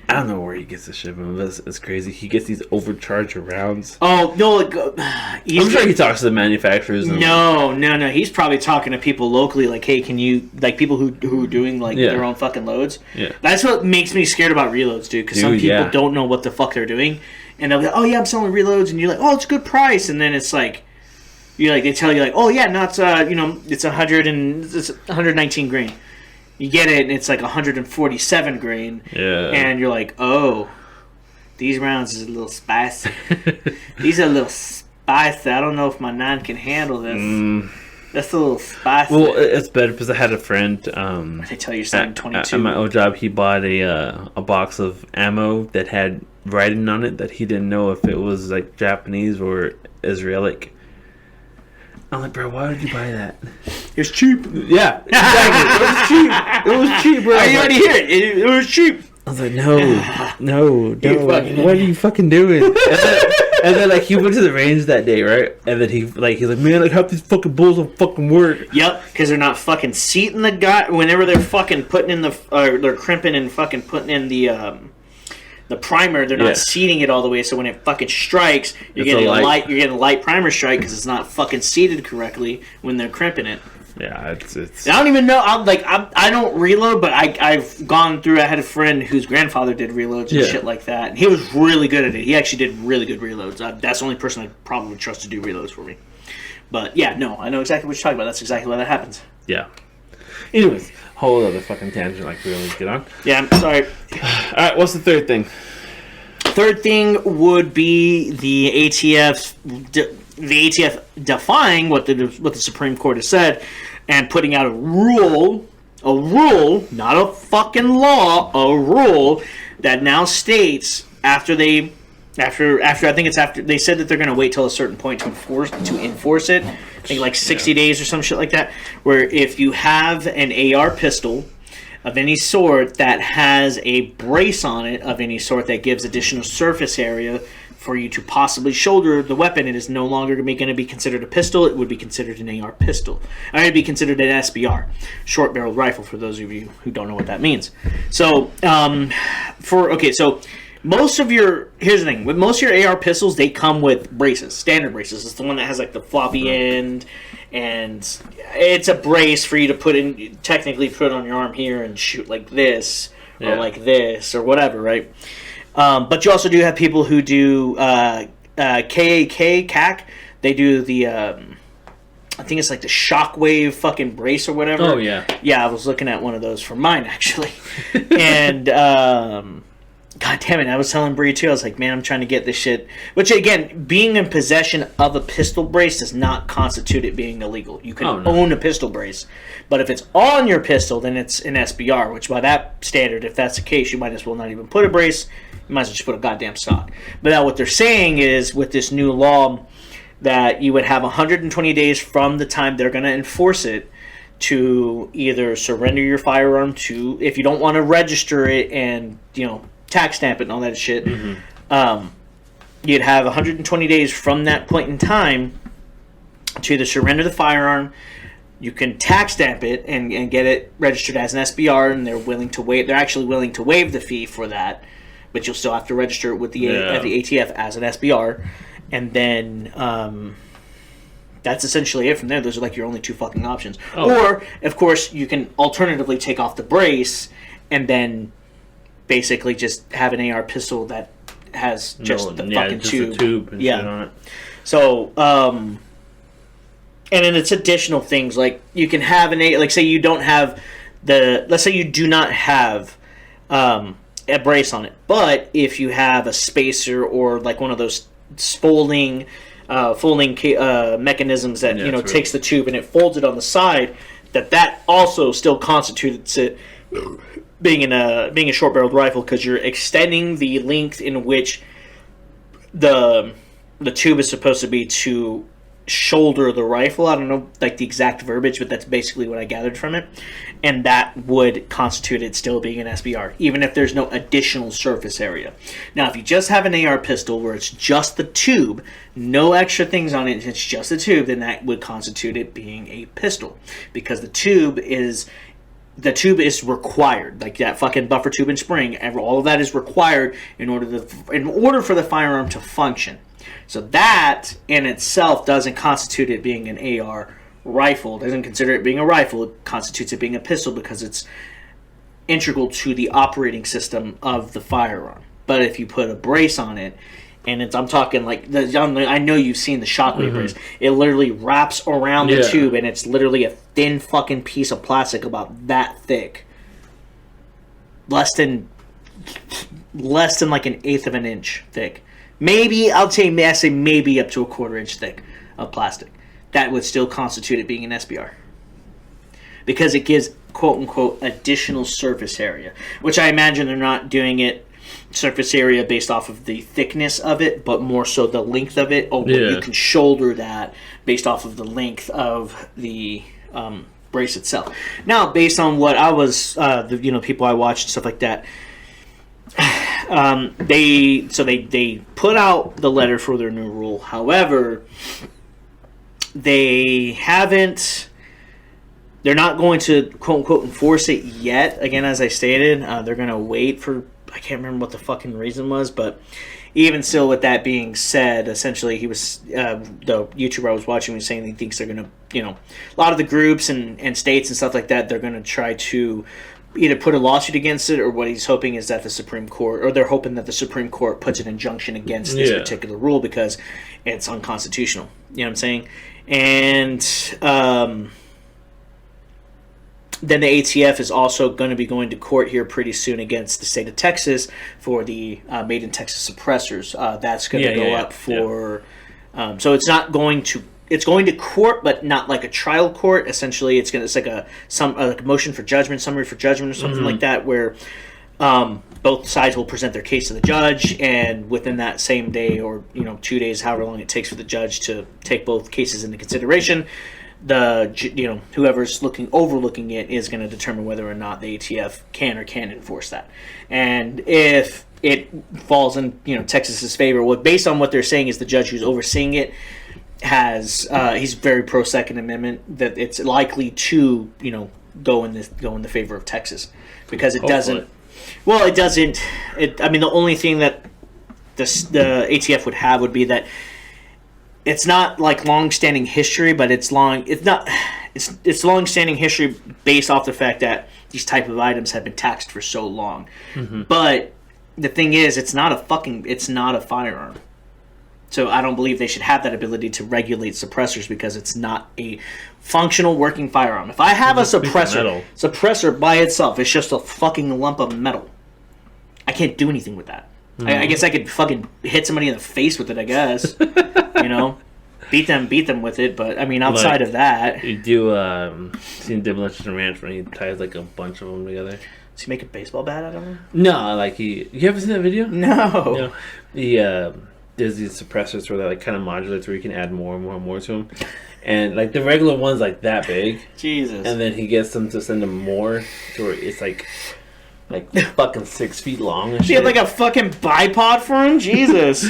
I don't know where he gets the shit from. It's crazy. He gets these overcharged rounds. Oh no! I'm sure he talks to the manufacturers. No. He's probably talking to people locally. Like, hey, can you like people who are doing like their own fucking loads? Yeah. That's what makes me scared about reloads, dude. Because some people don't know what the fuck they're doing. And they'll be like, oh yeah, I'm selling reloads, and you're like, oh, it's a good price, and then it's like, they tell you like, oh yeah, no, it's it's 119 grain. You get it, and it's like 147 grain. Yeah. And you're like, oh, these rounds is a little spicy. These are a little spicy. I don't know if my 9 can handle this. That's a little spicy. Well, it's better because I had a friend. They tell you something 22. At my old job, he bought a box of ammo that had writing on it that he didn't know if it was like Japanese or Israeli. I'm like, bro, why would you buy that? It's cheap. Yeah, exactly. It was cheap, bro. You already hear it. It was cheap. I was like, no, what are you fucking doing? And then like he went to the range that day, right? And then he's like, man, like half these fucking bulls don't fucking work. Yep, because they're not fucking seating the guy whenever they're fucking putting in they're crimping and fucking putting in the primer. They're not seating it all the way, so when it fucking strikes, you're getting a light primer strike because it's not fucking seated correctly when they're crimping it. Yeah, it's. I don't even know. I don't reload, but I've gone through. I had a friend whose grandfather did reloads and shit like that, and he was really good at it. He actually did really good reloads. That's the only person I probably trust to do reloads for me. But yeah, no, I know exactly what you're talking about. That's exactly why that happens. Yeah. Anyways, whole other fucking tangent like we always get on. Yeah, I'm sorry. All right, what's the third thing? Third thing would be the ATF. The ATF defying what the Supreme Court has said and putting out a rule, not a fucking law, a rule that now states after they said that they're going to wait till a certain point to enforce it. I think like 60 days or some shit like that. Where if you have an AR pistol of any sort that has a brace on it of any sort that gives additional surface area for you to possibly shoulder the weapon, it is no longer going to be considered a pistol. It would be considered an AR pistol. Or it would be considered an SBR, short-barreled rifle, for those of you who don't know what that means. So, most of your... Here's the thing. With most of your AR pistols, they come with braces, standard braces. It's the one that has like the floppy end, and it's a brace for you to technically put on your arm here and shoot like this, or like this, or whatever, right? But you also do have people who do CAC. They do the, I think it's like the shockwave fucking brace or whatever. Oh, yeah. Yeah, I was looking at one of those for mine, actually. And, God damn it, I was telling Bree, too. I was like, man, I'm trying to get this shit. Which, again, being in possession of a pistol brace does not constitute it being illegal. You can own a pistol brace. But if it's on your pistol, then it's an SBR, which by that standard, if that's the case, you might as well not even put a brace. You might as well just put a goddamn stock. But now what they're saying is, with this new law, that you would have 120 days from the time they're going to enforce it to either surrender your firearm to, if you don't want to register it and, tax stamp it and all that shit, you'd have 120 days from that point in time to either surrender the firearm. You can tax stamp it and get it registered as an SBR, and they're actually willing to waive the fee for that, but you'll still have to register it with the ATF as an SBR. and then that's essentially it from there. Those are like your only two fucking options. Oh. Or, of course, you can alternatively take off the brace and then basically just have an AR pistol that has just the fucking just tube. a tube and shit on it. So, and then it's additional things like you can have like say you don't have let's say you do not have a brace on it, but if you have a spacer or like one of those folding mechanisms that takes the tube and it folds it on the side, that also still constitutes it being a short-barreled rifle, because you're extending the length in which the tube is supposed to be to shoulder the rifle. I don't know like the exact verbiage, but that's basically what I gathered from it, and that would constitute it still being an SBR, even if there's no additional surface area. Now, if you just have an AR pistol where it's just the tube, no extra things on it, it's just the tube, then that would constitute it being a pistol, because the tube is required, like that fucking buffer tube and spring. All of that is required in order for the firearm to function. So that in itself doesn't constitute it being an AR rifle. It doesn't consider it being a rifle. It constitutes it being a pistol because it's integral to the operating system of the firearm. But if you put a brace on it, and I'm talking like I know you've seen the shockwave brace. It literally wraps around the tube, and it's literally a thin fucking piece of plastic about that thick, less than like an eighth of an inch thick. Maybe I say maybe up to a quarter inch thick of plastic. That would still constitute it being an SBR, because it gives quote unquote additional surface area, which I imagine they're not doing it surface area based off of the thickness of it, but more so the length of it. You can shoulder that based off of the length of the brace itself. Now, based on what I was, people I watched and stuff like that, they put out the letter for their new rule. However, they're not going to quote unquote enforce it yet. Again, as I stated, they're going to wait for, I can't remember what the fucking reason was, but even still, with that being said, essentially he was, the YouTuber I was watching was saying he thinks they're going to, a lot of the groups and states and stuff like that, they're going to try to either put a lawsuit against it, or what he's hoping is that the Supreme Court, or they're hoping that the Supreme Court puts an injunction against this particular rule because it's unconstitutional. You know what I'm saying? And then the ATF is also going to be going to court here pretty soon against the state of Texas for the Made in Texas suppressors. That's going to go up for... so it's not going to... It's going to court, but not like a trial court. Essentially, it's like a motion for judgment, summary for judgment, or something like that, where both sides will present their case to the judge, and within that same day or 2 days, however long it takes for the judge to take both cases into consideration, whoever's overlooking it is going to determine whether or not the ATF can or can't enforce that. And if it falls in Texas's favor, based on what they're saying is the judge who's overseeing it has he's very pro Second Amendment, that it's likely to go in the favor of Texas, because it doesn't. Well, it doesn't. I mean, the only thing that the ATF would have would be that it's not like long-standing history, but it's long-standing history based off the fact that these type of items have been taxed for so long. But the thing is, it's not a firearm. So I don't believe they should have that ability to regulate suppressors, because it's not a functional working firearm. If I have a suppressor by itself, it's just a fucking lump of metal. I can't do anything with that. I guess I could fucking hit somebody in the face with it, I guess. Beat them with it, but I mean, outside of that... You do, seen Demolition Ranch when he ties like a bunch of them together? Does he make a baseball bat out of them? No, like you ever seen that video? No. There's these suppressors where they kind of modulates, where you can add more and more and more to them, and like the regular one's like that big. Jesus. And then he gets them to send them more, to where it's like fucking 6 feet long. And she had like a fucking bipod for him. Jesus.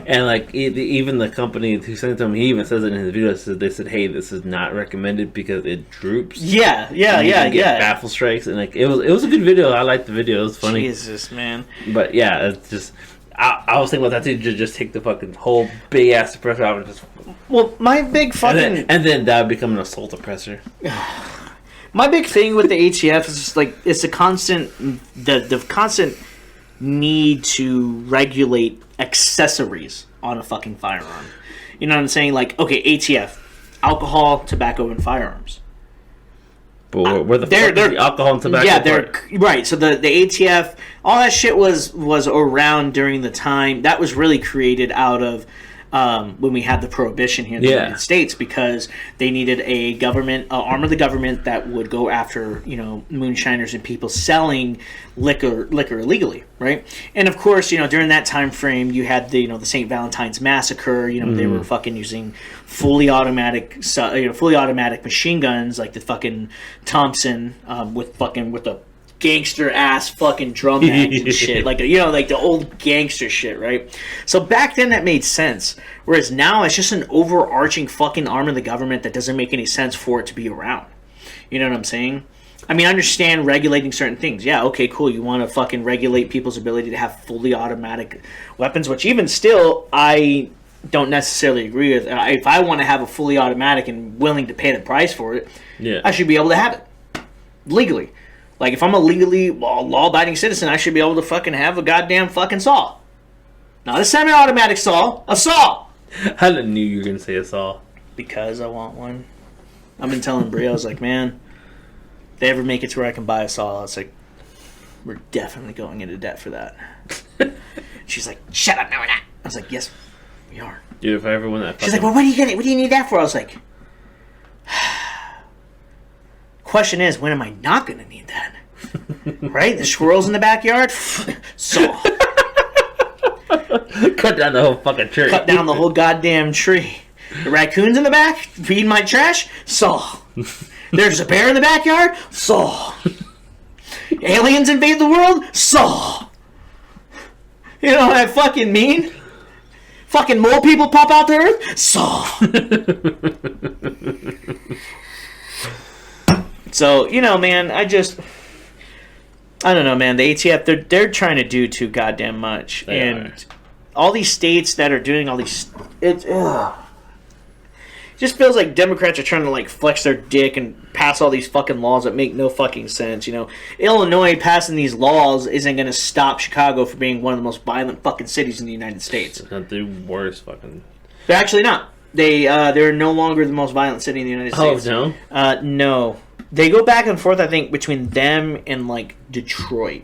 And like even the company who sent it to him, he even says it in his video. They said, "Hey, this is not recommended because it droops." Yeah. Baffle strikes, and like it was a good video. I liked the video. It was funny. Jesus, man. But yeah, it's just. I was thinking about that too. Just take the fucking whole big ass suppressor out and just. Well, my big fucking And then that would become an assault suppressor. my big thing with the ATF is just like it's the constant need to regulate accessories on a fucking firearm. You know what I'm saying? Like, okay, ATF, alcohol, tobacco, and firearms. But where the fuck is the alcohol and tobacco? Yeah, they're right. So the ATF, all that shit was around during the time that was really created out of when we had the prohibition here in the United States, because they needed a government, arm of the government that would go after, you know, moonshiners and people selling liquor illegally, right? And of course, you know, during that time frame, you had the, you know, the St. Valentine's Massacre. You know, they were fucking using fully automatic machine guns like the fucking Thompson with the gangster ass fucking drum mags and shit, like, you know, like the old gangster shit, right? So back then that made sense, whereas now it's just an overarching fucking arm of the government that doesn't make any sense for it to be around. You know what I'm saying? I mean, I understand regulating certain things. Yeah, okay, cool. You want to fucking regulate people's ability to have fully automatic weapons, which even still I don't necessarily agree with. If I want to have a fully automatic and willing to pay the price for it, I should be able to have it legally. Like, if I'm a legally law-abiding citizen, I should be able to fucking have a goddamn fucking saw. Not a semi-automatic saw, a saw! I knew you were going to say a saw. Because I want one. I've been telling Bria, I was like, man, if they ever make it to where I can buy a saw, I was like, we're definitely going into debt for that. She's like, shut up, no we're not. I was like, yes, we are. Dude, if I ever win that She's like, well, what do you need that for? I was like, question is, when am I not going to need that? Right? The squirrels in the backyard? Saw. Cut down the whole fucking tree. Cut down the whole goddamn tree. The raccoons in the back feeding my trash? Saw. There's a bear in the backyard? Saw. Aliens invade the world? Saw. You know what I fucking mean? Fucking mole people pop out the earth? Saw. So, you know, man, I don't know, man. The ATF, they're trying to do too goddamn much. All these states that are doing all these... It just feels like Democrats are trying to, like, flex their dick and pass all these fucking laws that make no fucking sense, you know. Illinois passing these laws isn't going to stop Chicago from being one of the most violent fucking cities in the United States. It's not the worst fucking... They're actually not. They're no longer the most violent city in the United States. Oh, no? No. They go back and forth, I think, between them and, like, Detroit.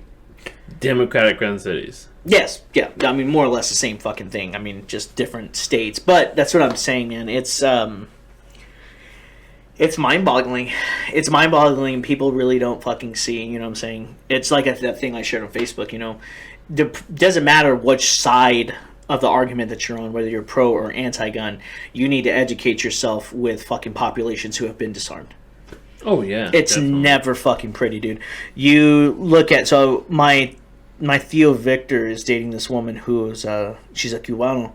Democratic run cities. Yes, yeah. I mean, more or less the same fucking thing. I mean, just different states. But that's what I'm saying, man. It's mind-boggling. It's mind-boggling. People really don't fucking see, you know what I'm saying? It's like that thing I shared on Facebook, you know. Doesn't matter which side of the argument that you're on, whether you're pro or anti-gun, you need to educate yourself with fucking populations who have been disarmed. Oh, yeah. It's definitely never fucking pretty, dude. You look at... So, my Theo Victor is dating this woman who's... she's a Cubano.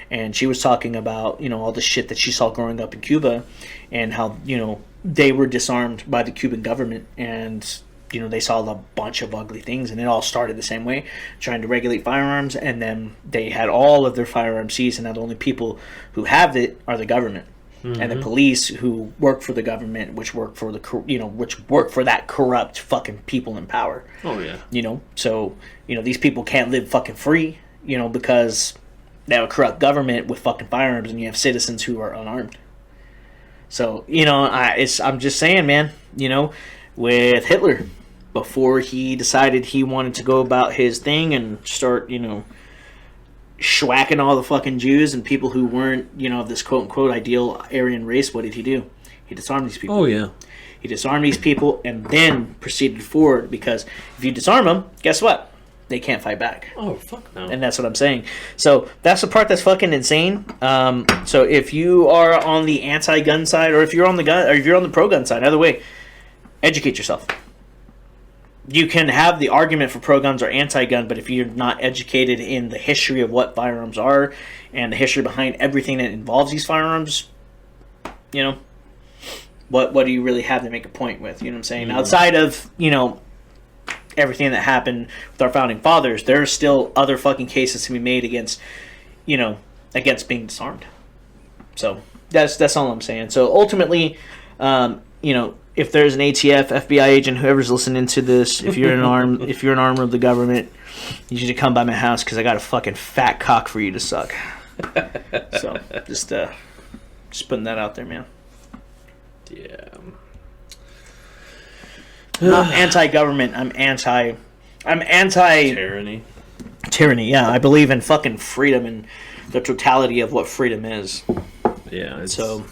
And she was talking about, you know, all the shit that she saw growing up in Cuba. And how, you know, they were disarmed by the Cuban government. And, you know, they saw a bunch of ugly things. And it all started the same way. Trying to regulate firearms. And then they had all of their firearms seized. And now the only people who have it are the government. Mm-hmm. And the police who work for the government, which work for that corrupt fucking people in power. Oh yeah. You know, so you know these people can't live fucking free. You know, because they have a corrupt government with fucking firearms, and you have citizens who are unarmed. So you know, I'm just saying, man. You know, with Hitler, before he decided he wanted to go about his thing and start, you know, schwacking all the fucking Jews and people who weren't, you know, this quote-unquote ideal Aryan race, what did he do? He disarmed these people. Oh, yeah. He disarmed these people and then proceeded forward, because if you disarm them, guess what? They can't fight back. Oh, fuck no. And that's what I'm saying. So that's the part that's fucking insane. So if you are on the anti-gun side, or if you're on the gun, or if you're on the pro-gun side, either way, educate yourself. You can have the argument for pro-guns or anti-gun, but if you're not educated in the history of what firearms are and the history behind everything that involves these firearms, you know, what do you really have to make a point with? You know what I'm saying? Mm-hmm. Outside of, you know, everything that happened with our founding fathers, there are still other fucking cases to be made against, against being disarmed. So that's all I'm saying. So ultimately, if there's an ATF, FBI agent, whoever's listening to this, if you're an arm of the government, you should come by my house because I got a fucking fat cock for you to suck. So just putting that out there, man. Yeah. I'm not anti-government. I'm anti tyranny. Yeah, I believe in fucking freedom and the totality of what freedom is. Yeah. So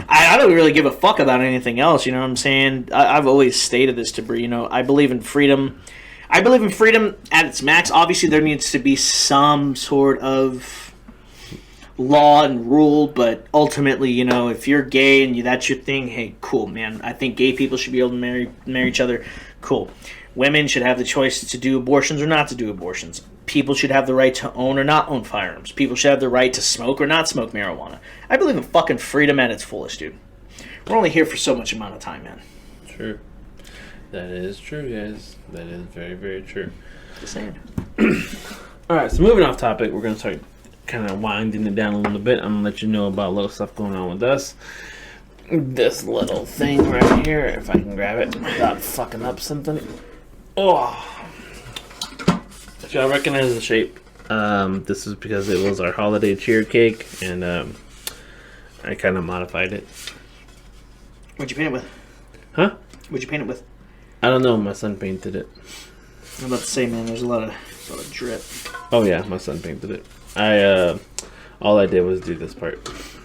I don't really give a fuck about anything else. You know what I'm saying? I've always stated this to Bree. I believe in freedom. I believe in freedom at its max. Obviously, there needs to be some sort of law and rule, but ultimately, if you're gay and that's your thing, hey, cool, man. I think gay people should be able to marry each other. Cool. Women should have the choice to do abortions or not to do abortions. People should have the right to own or not own firearms. People should have the right to smoke or not smoke marijuana. I believe in fucking freedom at its fullest, dude. We're only here for so much amount of time, man. True. That is true, guys. That is very, very true. Just saying. Alright, so moving off topic, we're going to start kind of winding it down a little bit. I'm going to let you know about a little stuff going on with us. This little thing right here, if I can grab it without fucking up something. Oh! If y'all recognize the shape, this is because it was our holiday cheer cake, and I kind of modified it. What'd you paint it with? Huh? What'd you paint it with? I don't know. My son painted it. I'm about to say, man, there's a lot of drip. Oh yeah, my son painted it. All I did was do this part.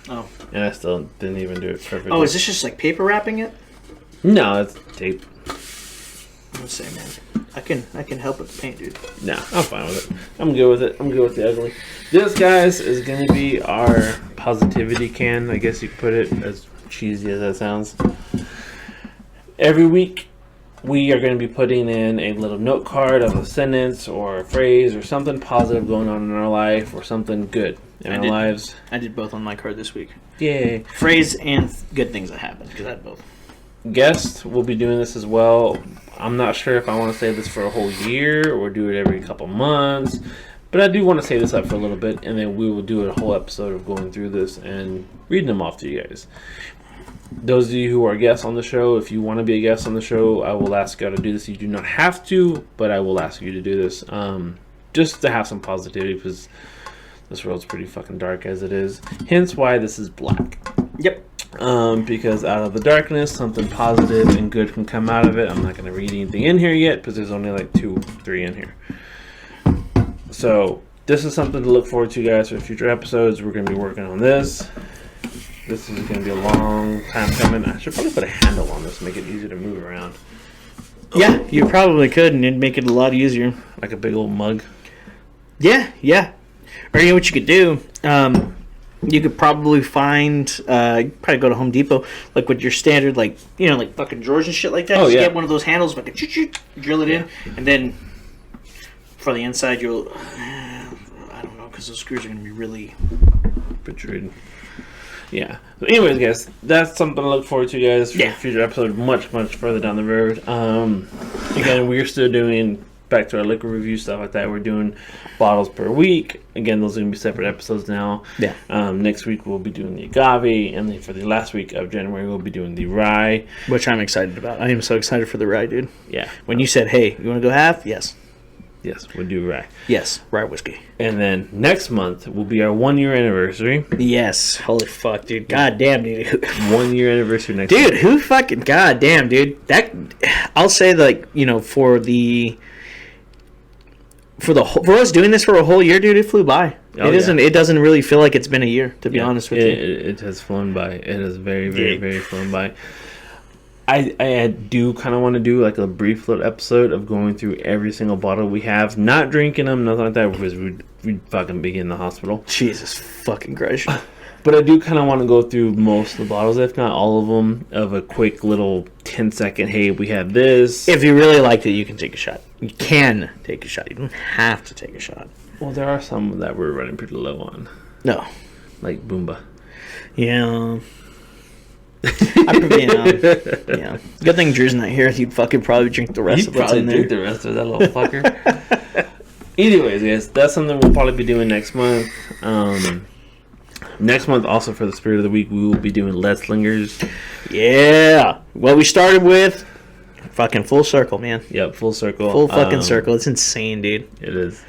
Oh. And I still didn't even do it perfectly. Oh, is this just like paper wrapping it? No, it's tape. Let's say, man, I can help with the paint, dude. Nah, I'm fine with it. I'm good with it. I'm good with the ugly. This, guys, is gonna be our positivity can. I guess you could put it, as cheesy as that sounds. Every week, we are going to be putting in a little note card of a sentence or a phrase or something positive going on in our life or something good in our lives. I did both on my card this week. Yay. Phrase and good things that happened, because I had both. Guest will be doing this as well. I'm not sure if I want to say this for a whole year or do it every couple months, but I do want to say this up for a little bit, and then we will do a whole episode of going through this and reading them off to you guys. Those of you who are guests on the show, if you want to be a guest on the show, I will ask you to do this. You do not have to, but I will ask you to do this. Just to have some positivity, because this world's pretty fucking dark as it is. Hence why this is black. Yep. Because out of the darkness, something positive and good can come out of it. I'm not going to read anything in here yet, because there's only like 2-3 in here. So, this is something to look forward to, guys, for future episodes. We're going to be working on this. This is going to be a long time coming. I should probably put a handle on this to make it easier to move around. Yeah, you probably could, and it'd make it a lot easier. Like a big old mug. Yeah. Or what you could do, you could probably find, probably go to Home Depot, like with your standard, like fucking drawers and shit like that. Oh, Just yeah. get one of those handles, like drill it in, and then for the inside, you'll, I don't know, because those screws are going to be really protruding. Yeah. So anyways, guys, that's something to look forward to, guys, for a future episode much, much further down the road. Again, we're still doing, back to our liquor review, stuff like that. We're doing bottles per week. Again, those are going to be separate episodes now. Yeah. Next week, we'll be doing the agave. And then for the last week of January, we'll be doing the rye. Which I'm excited about. I am so excited for the rye, dude. Yeah. When you said, hey, you want to go half? Yes. Yes, we'll do rye. Yes, rye whiskey. And then next month will be our 1 year anniversary. Yes. Holy fuck, dude. God damn, dude. 1 year anniversary next dude, month. who fucking, god damn, dude. That, I'll say, like, for us doing this for a whole year, dude, it flew by. It doesn't really feel like it's been a year, to be honest with you. It has flown by. It has very, very, very flown by. I do kind of want to do like a brief little episode of going through every single bottle we have, not drinking them, nothing like that, because we'd fucking be in the hospital. Jesus fucking Christ. But I do kind of want to go through most of the bottles, if not all of them, of a quick little 10-second, hey, we have this. If you really liked it, you can take a shot. You can take a shot. You don't have to take a shot. Well, there are some that we're running pretty low on. No. Like Boomba. Yeah. I yeah. Good thing Drew's not here. He'd fucking probably drink the rest of what's in there. Drink the rest of that little fucker. Anyways, guys, that's something we'll probably be doing next month. Next month, also for the Spirit of the Week, we will be doing Lead Slingers. Yeah. What we started with, fucking full circle, man. Yep, full circle. Full fucking circle. It's insane, dude. It is.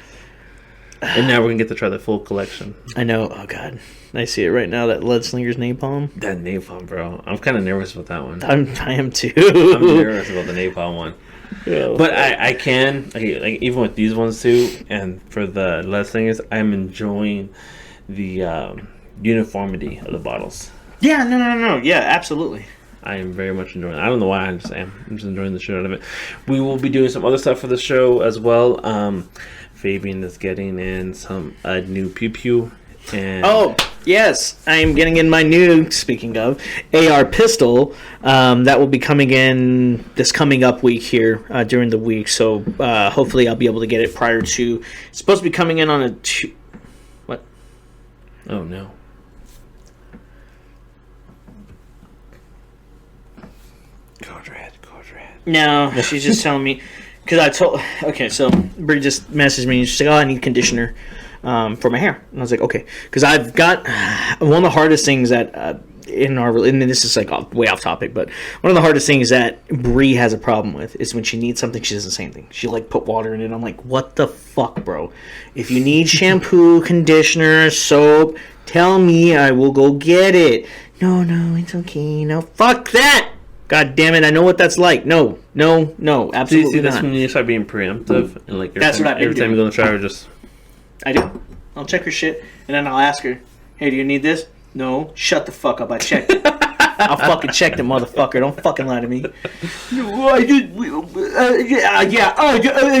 And now we're going to get to try the full collection. I know. Oh, God. I see it right now, that Lead Slingers napalm. That napalm, bro. I'm kind of nervous with that one. I am too. I'm nervous about the napalm one. Yeah, but I can, like even with these ones too, and for the Lead Slingers, I'm enjoying the uniformity of the bottles. Yeah, no. Yeah, absolutely. I am very much enjoying it. I don't know why, I'm just enjoying the shit out of it. We will be doing some other stuff for the show as well. Fabian is getting in a new pew pew. And oh, yes. I am getting in my new, speaking of, AR pistol. That will be coming in this coming up week here during the week. So hopefully I'll be able to get it prior to... It's supposed to be coming in on a... What? Oh, no. Code red. No, she's just telling me... Because I told... Okay, so Brie just messaged me. She's like, oh, I need conditioner for my hair. And I was like, okay. Because I've got... One of the hardest things that... and this is like way off topic, but one of the hardest things that Brie has a problem with is when she needs something, she does the same thing. She like put water in it. I'm like, what the fuck, bro? If you need shampoo, conditioner, soap, tell me, I will go get it. No, it's okay. No, fuck that. God damn it, I know what that's like. No, absolutely see, that's not. when you start being preemptive and like That's what I've been every time doing. you go in the shower, just I do. I'll check her shit, and then I'll ask her, hey, do you need this? No, shut the fuck up. I checked it. I'll fucking check the motherfucker. Don't fucking lie to me. No, I did.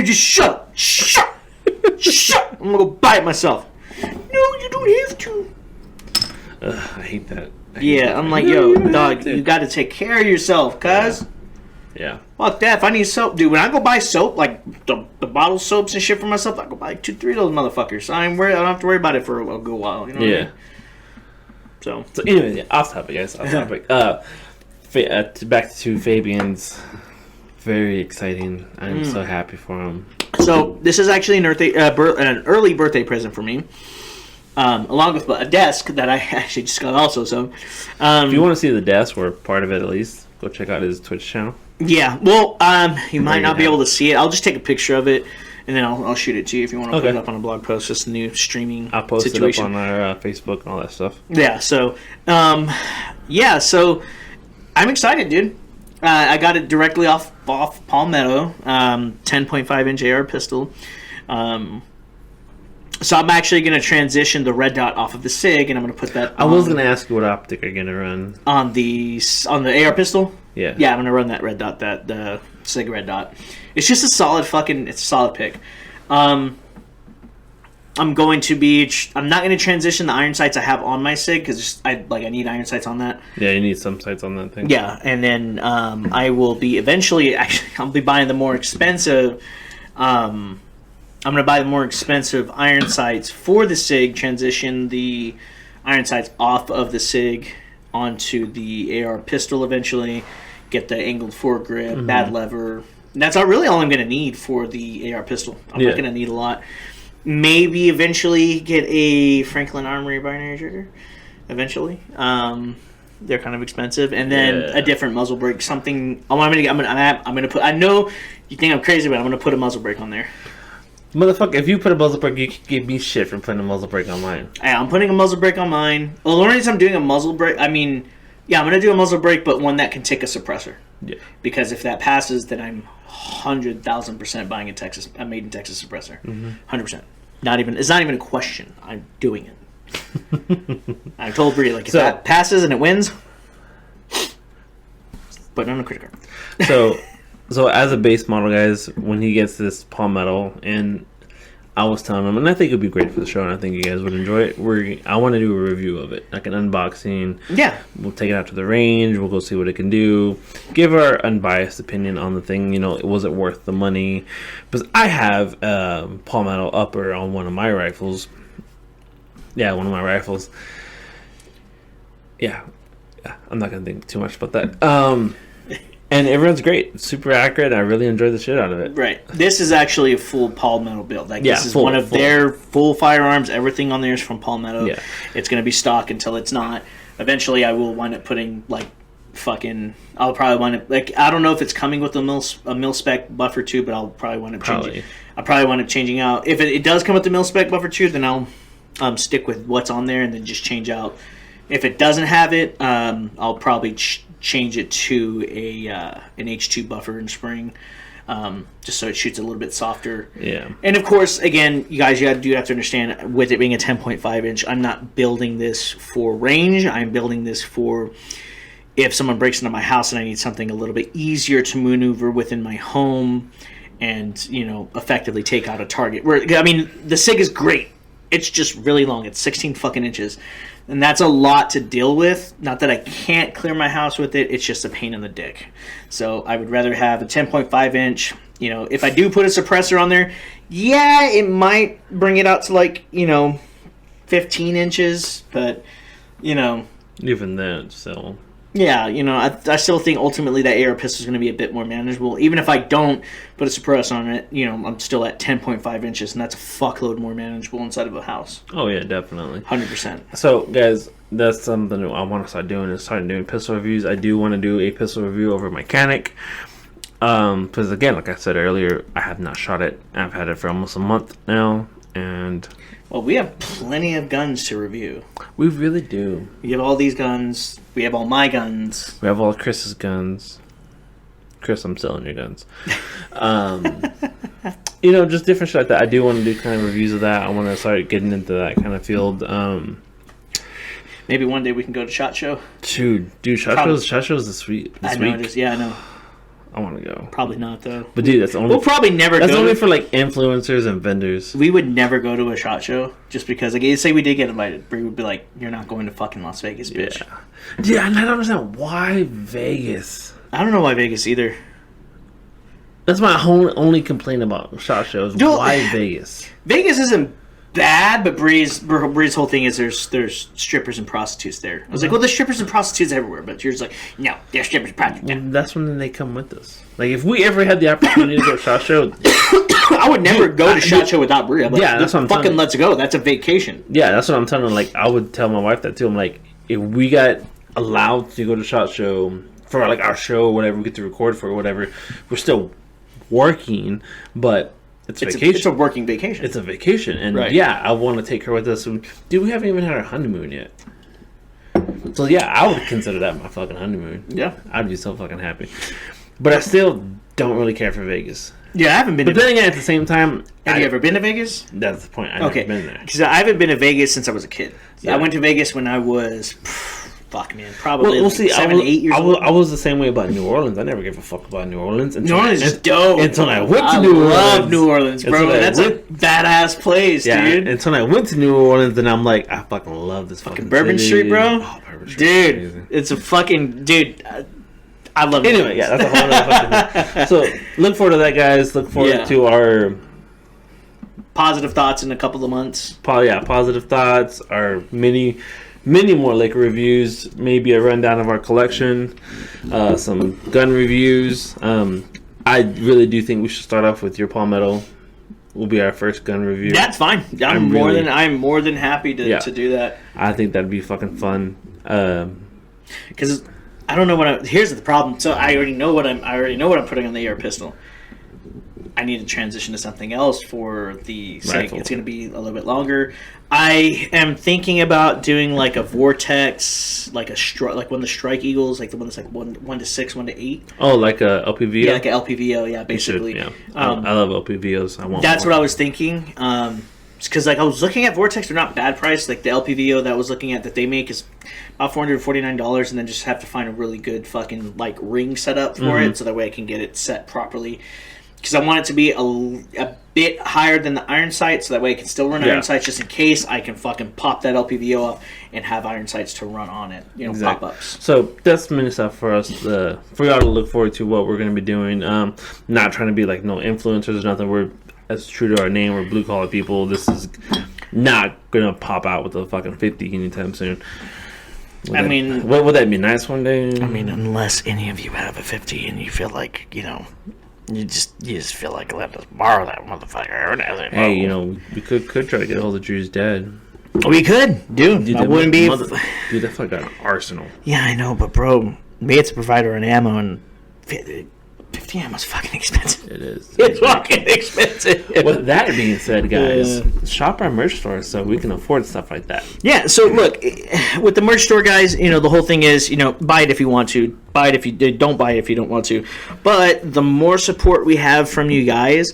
Just shut. I'm gonna go buy it myself. No, you don't have to. I hate that. I'm like, yo, dog, you got to take care of yourself, cuz. Yeah. Fuck that. If I need soap, dude, when I go buy soap, like the bottle soaps and shit for myself, I go buy like 2-3 of those motherfuckers. I don't have to worry about it for a good while. You know what I mean? So anyway, off topic, guys. Off topic. Back to Fabian's. Very exciting. I'm so happy for him. So this is actually an early birthday present for me, along with a desk that I actually just got also. So if you want to see the desk or part of it at least, go check out his Twitch channel. Yeah, well, you might not be able to see it. I'll just take a picture of it, and then I'll shoot it to you if you want to put it up on a blog post. Just a new streaming I'll post situation. it up on our Facebook and all that stuff. Yeah, so, so I'm excited, dude. I got it directly off Palmetto, 10.5-inch AR pistol. So I'm actually going to transition the red dot off of the SIG, and I'm going to put that I was going to ask you what optic you're going to run. On the AR pistol? Yeah. Yeah, I'm going to run that red dot, the SIG red dot. It's just a solid pick. I'm not going to transition the iron sights I have on my SIG because I need iron sights on that. Yeah, you need some sights on that thing. Yeah, and then I will be eventually. Actually, I'll be buying the more expensive. I'm going to buy the more expensive iron sights for the SIG. Transition the iron sights off of the SIG onto the AR pistol eventually. Get the angled foregrip, bad lever. And that's really all I'm going to need for the AR pistol. I'm not going to need a lot. Maybe eventually get a Franklin Armory binary trigger. Eventually, they're kind of expensive, and then a different muzzle brake. Something I'm gonna put. I know you think I'm crazy, but I'm gonna put a muzzle brake on there. Motherfucker, if you put a muzzle brake, you can give me shit for putting a muzzle brake on mine. Yeah, I'm putting a muzzle brake on mine. Well, the only reason I'm doing a muzzle brake, I'm gonna do a muzzle brake, but one that can take a suppressor. Yeah. Because if that passes, then I'm 100,000% buying a made in Texas suppressor. 100%. It's not even a question. I'm doing it. I told Brie, if that passes and it wins, but on a credit card. So as a base model, guys, when he gets this Palmetto, and I was telling him, and I think it would be great for the show, and I think you guys would enjoy it. I want to do a review of it, like an unboxing. Yeah. We'll take it out to the range. We'll go see what it can do. Give our unbiased opinion on the thing. Was it worth the money? Because I have Palmetto upper on one of my rifles. Yeah, one of my rifles. Yeah. I'm not gonna think too much about that. And everyone's great, it's super accurate. I really enjoy the shit out of it. Right. This is actually a full Palmetto build. Like Yeah, this is full- one of full. their full firearms. Everything on there is from Palmetto. Yeah. It's going to be stock until it's not. Eventually, I will wind up putting like fucking. I'll probably wind up like I don't know if it's coming with a mil spec buffer too, but I'll probably wind up changing. I'll probably wind up changing out. If it does come with the mil spec buffer too, then I'll stick with what's on there and then just change out. If it doesn't have it, I'll probably change it to an H2 buffer and spring, just so it shoots a little bit softer. Yeah. And of course, again, you guys, do have to understand, with it being a 10.5 inch, I'm not building this for range. I'm building this for if someone breaks into my house and I need something a little bit easier to maneuver within my home and, you know, effectively take out a target. I mean, the SIG is great. It's just really long. It's 16 fucking inches. And that's a lot to deal with. Not that I can't clear my house with it. It's just a pain in the dick. So I would rather have a 10.5 inch. You know, if I do put a suppressor on there, yeah, it might bring it out to like, you know, 15 inches. But, you know. Even then, so. Yeah, you know, I still think ultimately that AR pistol is going to be a bit more manageable. Even if I don't put a suppressor on it, you know, I'm still at 10.5 inches, and that's a fuckload more manageable inside of a house. Oh, yeah, definitely. 100%. So, guys, that's something that I want to start doing, is starting doing pistol reviews. I do want to do a pistol review over mechanic. Because, again, like I said earlier, I have not shot it. I've had it for almost a month now, and... Well, we have plenty of guns to review. We really do. We have all these guns. We have all my guns. We have all Chris's guns. Chris, I'm selling your guns. You know, just different shit like that. I do want to do kind of reviews of that. I want to start getting into that kind of field. Maybe one day we can go to SHOT Show. Dude, SHOT Show's this week. I know, yeah, I know. I want to go. Probably not, though. But dude, that's only. We'll probably never go. That's only for like influencers and vendors. We would never go to a SHOT Show just because, like, say we did get invited. We would be like, "You're not going to fucking Las Vegas, bitch." Yeah, and I don't understand why Vegas. I don't know why Vegas either. That's my only complaint about SHOT Shows. Dude, why Vegas? Vegas isn't bad, but Bree's whole thing is there's strippers and prostitutes there. I was like, well, there's strippers and prostitutes everywhere, but you're just like, no, there's strippers and prostitutes. Well, that's when they come with us. Like, if we ever had the opportunity to go to SHOT Show, I would never go to SHOT Show without Bree. Like, yeah, that's what I'm fucking telling you. let's go. That's a vacation. Yeah, that's what I'm telling her. Like, I would tell my wife that too. I'm like, if we got allowed to go to SHOT Show for like our show or whatever, we get to record for or whatever, we're still working, but it's vacation. It's a working vacation. It's a vacation, and right. yeah, I want to take her with us. Dude, we haven't even had our honeymoon yet. So yeah, I would consider that my fucking honeymoon. Yeah, I'd be so fucking happy. But I still don't really care for Vegas. Yeah, I haven't been. But then again, at the same time, have you ever been to Vegas? That's the point. I've never been there because I haven't been to Vegas since I was a kid. Yeah. I went to Vegas when I was. Fuck, man. Probably we'll see. 7, 8 years old. I was the same way about New Orleans. I never gave a fuck about New Orleans. New Orleans is dope. Until I went to New Orleans. I love New Orleans, bro. That's a badass place, dude. Until I went to New Orleans, then I'm like, I fucking love this fucking Bourbon city. Street, bro. Oh, Bourbon Street, dude. It's a fucking dude. I love it. Anyway, yeah, that's a whole other fucking thing. So look forward to that, guys. Look forward to our positive thoughts in a couple of months. Positive thoughts. Our many more liquor reviews, maybe a rundown of our collection, some gun reviews. I really do think we should start off with your Palmetto. Will be our first gun review. That's fine. I'm more than happy to do that. I think that'd be fucking fun. Because I don't know here's the problem. So I already know what I'm putting on the AR pistol. I need to transition to something else for the sake. It's going to be a little bit longer. I am thinking about doing like a vortex, like like one of the Strike Eagles, like the one that's like 1 to 6, 1 to 8. Oh, like a LPVO. Yeah, like a LPVO. Yeah, basically. Yeah, I love LPVOs. I want. That's what I was thinking. Because like I was looking at Vortex, they're not bad price. Like the LPVO that I was looking at that they make is about $449, and then just have to find a really good fucking like ring setup for it, so that way I can get it set properly. Because I want it to be a bit higher than the iron sight, so that way I can still run iron sights just in case I can fucking pop that LPVO up and have iron sights to run on it. You know, pop-ups. So that's many stuff for us, for y'all to look forward to what we're going to be doing. Not trying to be like no influencers or nothing. We're as true to our name. We're blue collar people. This is not going to pop out with a fucking 50 anytime soon. What would that be nice one day? I mean, unless any of you have a 50 and you feel like, you just feel like let us borrow that motherfucker. Hey, we could try to get a hold of Drew's dad. We could, dude. That wouldn't be. Dude, that fuck got an arsenal. Yeah, I know, but bro, me, it's a provider in ammo, and 50 ammo's fucking expensive. It is. It's fucking expensive. With that being said, guys, shop our merch store so we can afford stuff like that. Yeah, so look, with the merch store, guys, the whole thing is, buy it if you want to. Buy it if you don't buy it if you don't want to. But the more support we have from you guys,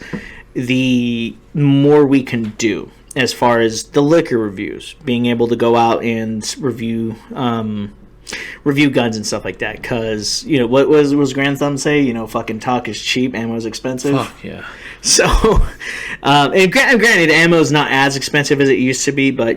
the more we can do as far as the liquor reviews, being able to go out and review guns and stuff like that. Because, what was Grand Thumb say? Fucking talk is cheap, ammo's expensive. Fuck, yeah. So, and granted, ammo's not as expensive as it used to be, but,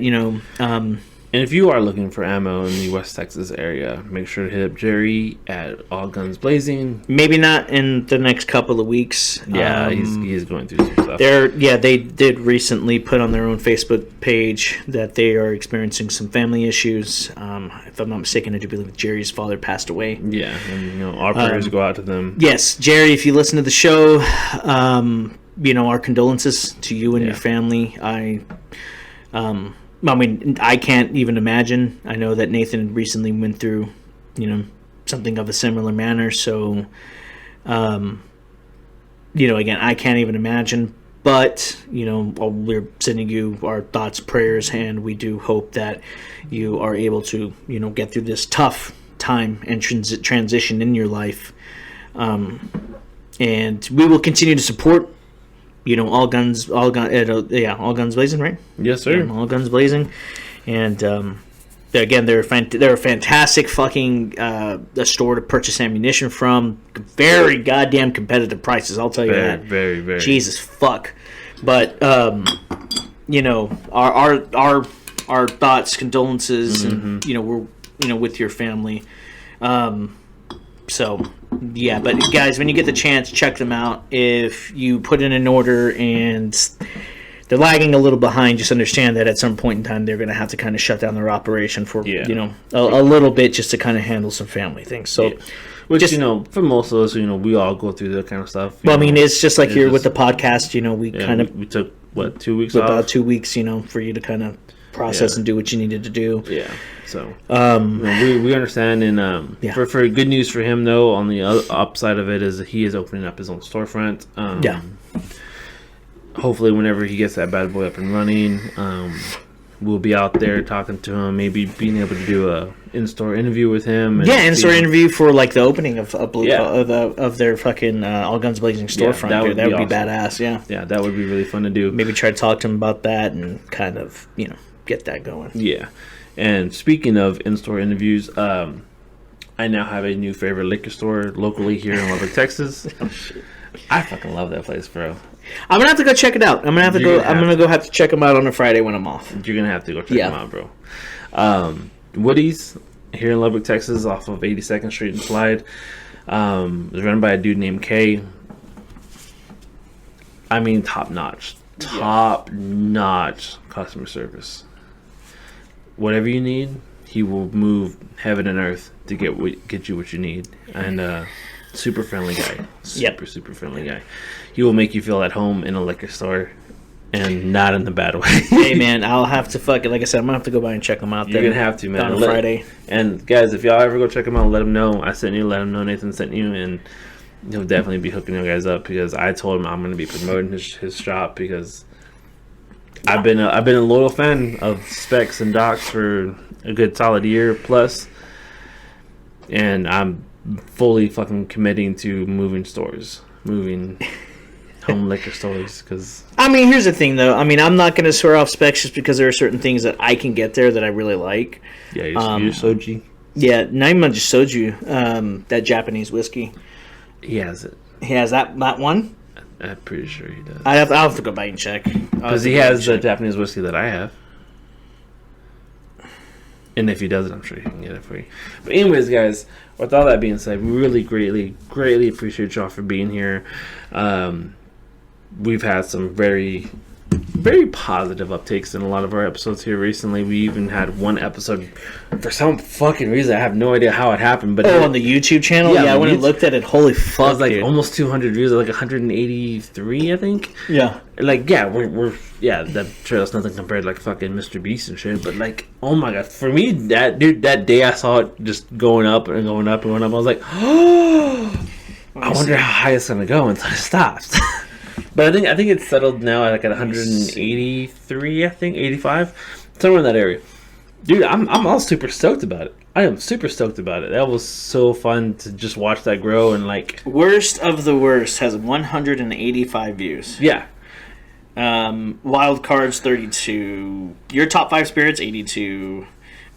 and if you are looking for ammo in the West Texas area, make sure to hit up Jerry at All Guns Blazing. Maybe not in the next couple of weeks. Yeah, he's going through some stuff. They did recently put on their own Facebook page that they are experiencing some family issues. If I'm not mistaken, I do believe Jerry's father passed away. Yeah, and our prayers go out to them. Yes, Jerry, if you listen to the show, our condolences to you and your family. I can't even imagine. I know that Nathan recently went through, something of a similar manner. So, again, I can't even imagine. But, we're sending you our thoughts, prayers, and we do hope that you are able to, get through this tough time and transition in your life. And we will continue to support all guns blazing, right? Yes, sir. All guns blazing, and again, they're a fantastic fucking a store to purchase ammunition from. Very goddamn competitive prices, I'll tell you that. Very, very. Jesus fuck, but our thoughts, condolences, and we're with your family. So, yeah, but guys, when you get the chance, check them out. If you put in an order and they're lagging a little behind, just understand that at some point in time they're going to have to kind of shut down their operation for, a little bit just to kind of handle some family things. So, which, for most of us, we all go through that kind of stuff. Well, it's just like here with the podcast, we took, 2 weeks off? About 2 weeks, for you to kind of process and do what you needed to do. Yeah. So we understand, and for good news for him though, on the upside of it is that he is opening up his own storefront. Hopefully, whenever he gets that bad boy up and running, we'll be out there talking to him, maybe being able to do a in-store interview with him. And in-store interview for like the opening of their fucking All Guns Blazing storefront. That would be awesome. Badass. Yeah, that would be really fun to do. Maybe try to talk to him about that and kind of get that going. Yeah. And speaking of in-store interviews, I now have a new favorite liquor store locally here in Lubbock, Texas. Oh, shit. I fucking love that place, bro. I'm gonna have to go check it out. I'm gonna have to check them out on a Friday when I'm off. You're gonna have to go check them out, bro. Woody's here in Lubbock, Texas, off of 82nd Street and Slide. It's run by a dude named Kay. Top notch customer service. Whatever you need, he will move heaven and earth to get you what you need. And super friendly guy. Super friendly guy. He will make you feel at home in a liquor store, and not in the bad way. Hey man, I'll have to like I said, I'm gonna have to go by and check them out. You're gonna have to, man. On Friday. And guys, if y'all ever go check them out, let them know I sent you. Let them know Nathan sent you, and he'll definitely be hooking you guys up, because I told him I'm gonna be promoting his shop, because I've been a loyal fan of Specs and Docs for a good solid year plus, and I'm fully fucking committing to moving home liquor stores. Because here's the thing though. I'm not gonna swear off Specs just because there are certain things that I can get there that I really like. Yeah, your soju. Yeah, not even just soju. That Japanese whiskey. He has it. He has that one. I'm pretty sure he does. I'll have to go back and check. Because he has the Japanese whiskey that I have. And if he doesn't, I'm sure he can get it for you. But anyways, guys, with all that being said, we really greatly appreciate y'all for being here. We've had some very very positive uptakes in a lot of our episodes here recently. We even had one episode, for some fucking reason, I have no idea how it happened. But on the YouTube channel? Yeah, when I looked at it, holy fuck, it was like dude. almost 200 views, like 183, I think. Yeah. Like, yeah, we're that sure that's nothing compared to like fucking Mr. Beast and shit. But like, oh my god, for me, that day I saw it just going up and going up and going up, I was like, oh, I wonder how high it's gonna go until it stops. But I think it's settled now at like at 183, I think 85, somewhere in that area. Dude, I'm all super stoked about it. I am super stoked about it. That was so fun to just watch that grow and like. Worst of the Worst has 185 views. Yeah. Wild Cards 32. Your top 5 spirits 82.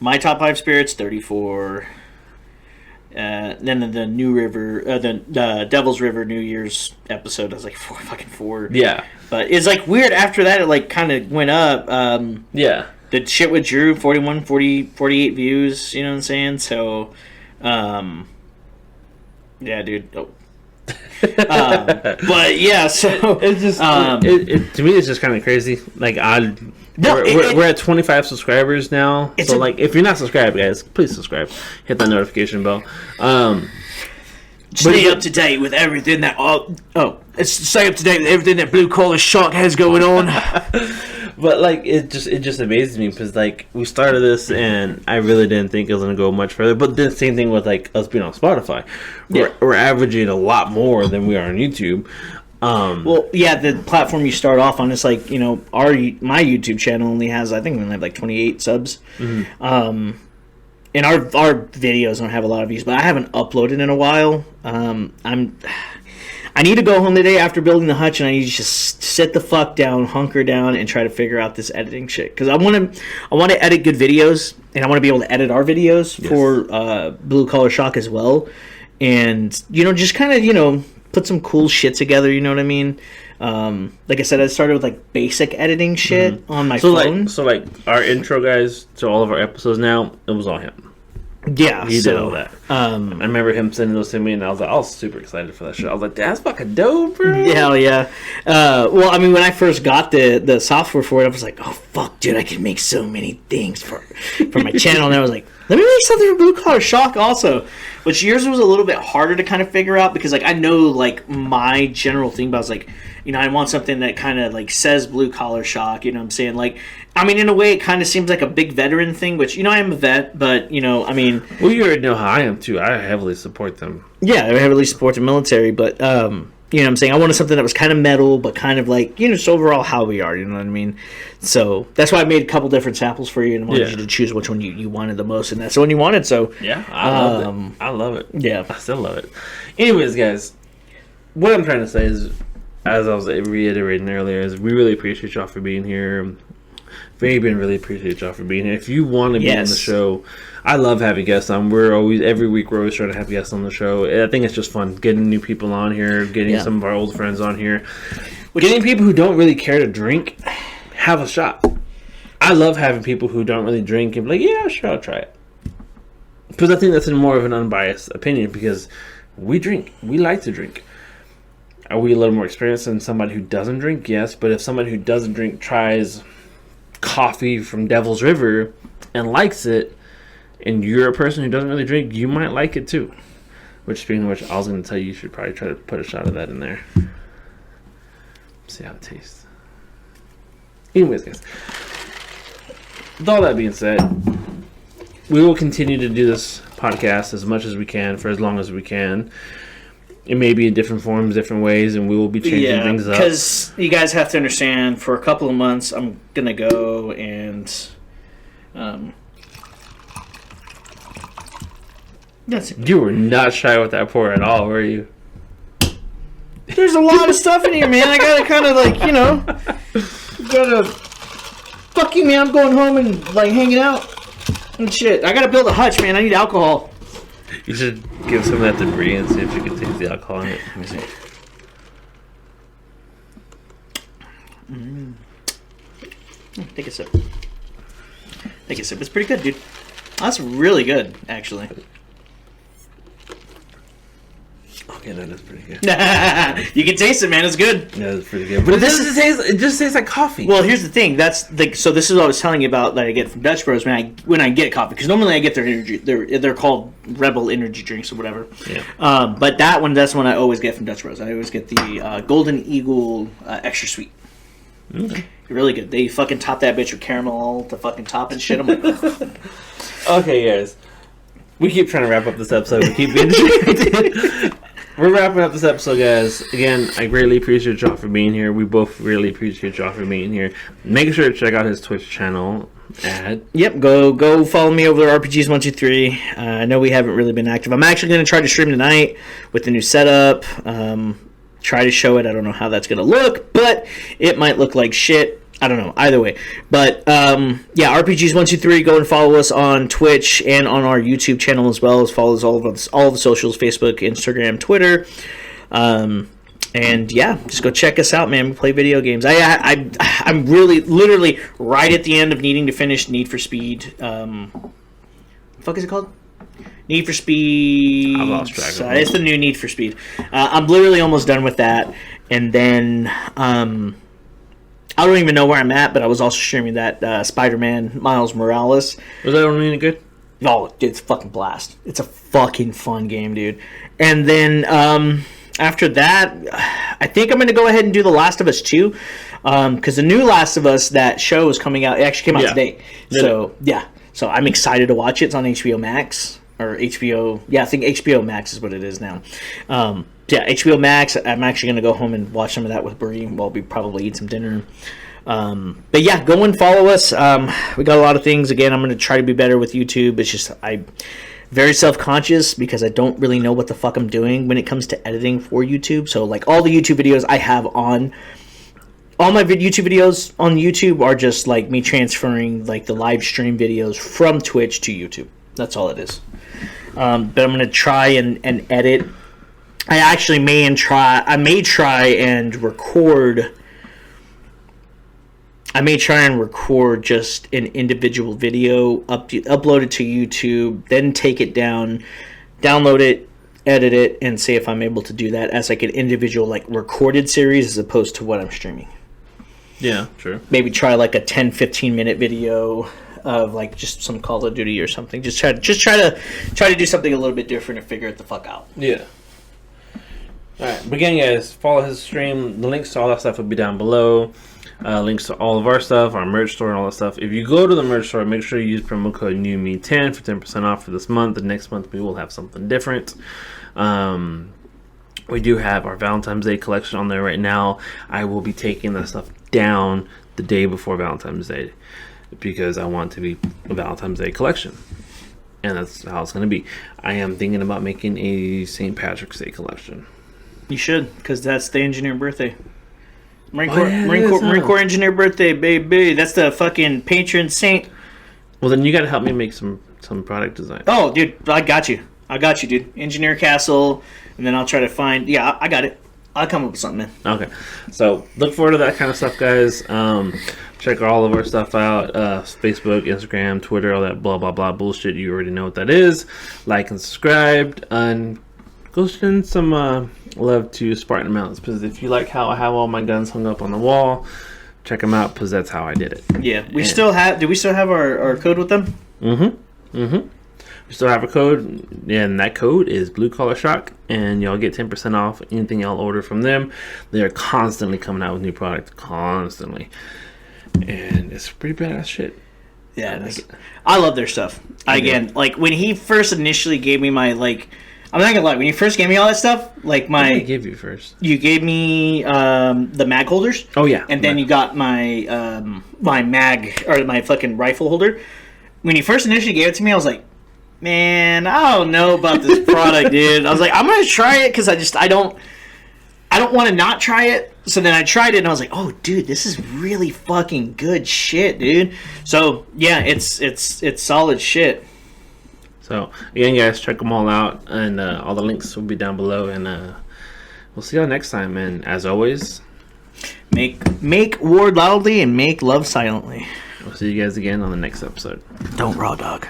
My top 5 spirits 34. Then the New River, the Devil's River New Year's episode was like 4. Yeah. But it's like weird after that it like kind of went up. Yeah. The shit with Drew 41, 40, 48 views. You know what I'm saying? So, yeah, dude. Oh. But yeah, so it's just to me it's just kind of crazy. Like we're at 25 subscribers now. So like if you're not subscribed, guys, please subscribe. Hit that notification bell. Stay up to date with everything that stay up to date with everything that Blue Collar Shark has going on. But like it just amazes me because like we started this and I really didn't think it was gonna go much further. But then same thing with like us being on Spotify, we're averaging a lot more than we are on YouTube. Well, yeah, the platform you start off on is like my YouTube channel only has I think we only have like 28 subs. Mm-hmm. And our videos don't have a lot of views, but I haven't uploaded in a while. I need to go home today after building the hutch, and I need to just sit the fuck down, hunker down, and try to figure out this editing shit. Because I want to edit good videos, and I want to be able to edit our videos for Blue Collar Shock as well. And just kind of put some cool shit together. You know what I mean? Like I said, I started with like basic editing shit on my phone. So our intro guys to all of our episodes now, it was all him. Yeah, he did all that. I remember him sending those to me, and I was super excited for that shit. I was like, "That's fucking dope, bro!" Hell yeah. Well, I mean, when I first got the software for it, I was like, "Oh fuck, dude, I can make so many things for my channel." And I was like, "Let me make something for Blue Collar Shock also." Which yours was a little bit harder to kind of figure out because like I know like my general thing, but I was like, I want something that kind of like says Blue Collar Shock. You know what I'm saying? Like, I mean, in a way, it kind of seems like a big veteran thing, which, I am a vet, but, I mean... Well, you already know how I am, too. I heavily support them. Yeah, I heavily support the military, but, you know what I'm saying? I wanted something that was kind of metal, but kind of like, just overall how we are, you know what I mean? So, that's why I made a couple different samples for you, and wanted you to choose which one you wanted the most, and that's the one you wanted, so... Yeah, I love it. Yeah. I still love it. Anyways, guys, what I'm trying to say is, as I was reiterating earlier, is we really appreciate y'all for being here. Fabian really appreciate y'all for being here. If you want to be on the show, I love having guests on. Every week we're always trying to have guests on the show. I think it's just fun getting new people on here, getting some of our old friends on here, getting people who don't really care to drink have a shot. I love having people who don't really drink and be like, yeah, sure, I'll try it. Because I think that's more of an unbiased opinion because we drink. We like to drink. Are we a little more experienced than somebody who doesn't drink? Yes, but if somebody who doesn't drink tries coffee from Devil's River and likes it, and you're a person who doesn't really drink, you might like it too. Which, speaking of which, I was going to tell you should probably try to put a shot of that in there. See how it tastes. Anyways, guys, with all that being said, we will continue to do this podcast as much as we can for as long as we can. It may be in different forms, different ways, and we will be changing things up. Because you guys have to understand, for a couple of months, I'm going to go and... that's it. You were not shy with that pour at all, were you? There's a lot of stuff in here, man. I got to kind of, like, gotta... Fuck you, man. I'm going home and, like, hanging out and shit. I got to build a hutch, man. I need alcohol. You should give some of that to Bree and see if you can taste the alcohol in it. Let me see. Take a sip. Take a sip. It's pretty good, dude. That's really good, actually. Okay, that is pretty good. You can taste it, man. It's good. Yeah, it's pretty good. But it just tastes like coffee. Well, here's the thing. That's like, so this is what I was telling you about that I get from Dutch Bros when I get coffee, because normally I get their energy. They're called Rebel energy drinks or whatever. Yeah. But that's one I always get from Dutch Bros. I always get the Golden Eagle extra sweet. Okay. Really good. They fucking top that bitch with caramel to fucking top and shit. I'm like, Okay, guys. We keep trying to wrap up this episode. We keep getting We're wrapping up this episode, guys. Again, I greatly appreciate y'all for being here. We both really appreciate y'all for being here. Make sure to check out his Twitch channel. Yep, go follow me over there, RPGs123. I know we haven't really been active. I'm actually going to try to stream tonight with the new setup. Try to show it. I don't know how that's going to look, but it might look like shit. I don't know. Either way. But, yeah, RPGs123, go and follow us on Twitch and on our YouTube channel as well. As follows all of the socials, Facebook, Instagram, Twitter. And, yeah, just go check us out, man. We play video games. I'm really, literally right at the end of needing to finish Need for Speed. What the fuck is it called? Need for Speed. I lost track of it. It's the new Need for Speed. I'm literally almost done with that. And then... I don't even know where I'm at, but I was also streaming that Spider-Man Miles Morales. Was that one really good? Oh, dude, it's a fucking blast. It's a fucking fun game, dude. And then after that, I think I'm going to go ahead and do The Last of Us 2. Because the new Last of Us, that show is coming out. It actually came out today. So, yeah. So I'm excited to watch it. It's on HBO Max. Or HBO. Yeah, I think HBO Max is what it is now. Yeah, HBO Max. I'm actually going to go home and watch some of that with Brie while we probably eat some dinner. But yeah, go and follow us. We got a lot of things. Again, I'm going to try to be better with YouTube. It's just I'm very self-conscious because I don't really know what the fuck I'm doing when it comes to editing for YouTube. So like all the YouTube videos I have on... All my YouTube videos on YouTube are just like me transferring like the live stream videos from Twitch to YouTube. That's all it is. But I'm going to try and edit... I actually may try and record. I may try and record just an individual video, upload it to YouTube, then take it down, download it, edit it, and see if I'm able to do that as like an individual like recorded series as opposed to what I'm streaming. Yeah, sure. Maybe try like a 10-15 minute video of like just some Call of Duty or something. Just try to do something a little bit different and figure it the fuck out. Yeah. Alright, but again, guys, follow his stream. The links to all that stuff will be down below. Links to all of our stuff, our merch store, and all that stuff. If you go to the merch store, make sure you use promo code NEWME10 for 10% off for this month. The next month, we will have something different. We do have our Valentine's Day collection on there right now. I will be taking that stuff down the day before Valentine's Day because I want to be a Valentine's Day collection. And that's how it's going to be. I am thinking about making a St. Patrick's Day collection. You should, because that's the engineer birthday. Marine Corps engineer birthday, baby. That's the fucking patron saint. Well, then you got to help me make some product design. Oh, dude, I got you, dude. Engineer castle, and then I'll try to find. Yeah, I got it. I'll come up with something, man. Okay, so look forward to that kind of stuff, guys. Check all of our stuff out. Facebook, Instagram, Twitter, all that blah blah blah bullshit. You already know what that is. Like and subscribe, and go send some love to Spartan Mounts, because if you like how I have all my guns hung up on the wall, check them out, because that's how I did it. Yeah, we still have our code with them? We still have a code, and that code is Blue Collar Shock, and y'all get 10% off anything y'all order from them. They are constantly coming out with new product, constantly, and it's pretty badass shit. Yeah, I love their stuff. Again, like when he first initially gave me my I'm not gonna lie. When you first gave me all that stuff, like what did I give you first? You gave me the mag holders. Oh yeah, and then you got my my mag or my fucking rifle holder. When you first initially gave it to me, I was like, man, I don't know about this product, dude. I was like, I'm gonna try it because I don't want to not try it. So then I tried it and I was like, oh, dude, this is really fucking good shit, dude. So yeah, it's solid shit. So, again, guys, check them all out, and all the links will be down below, and we'll see y'all next time, and as always, make war loudly and make love silently. We'll see you guys again on the next episode. Don't raw dog.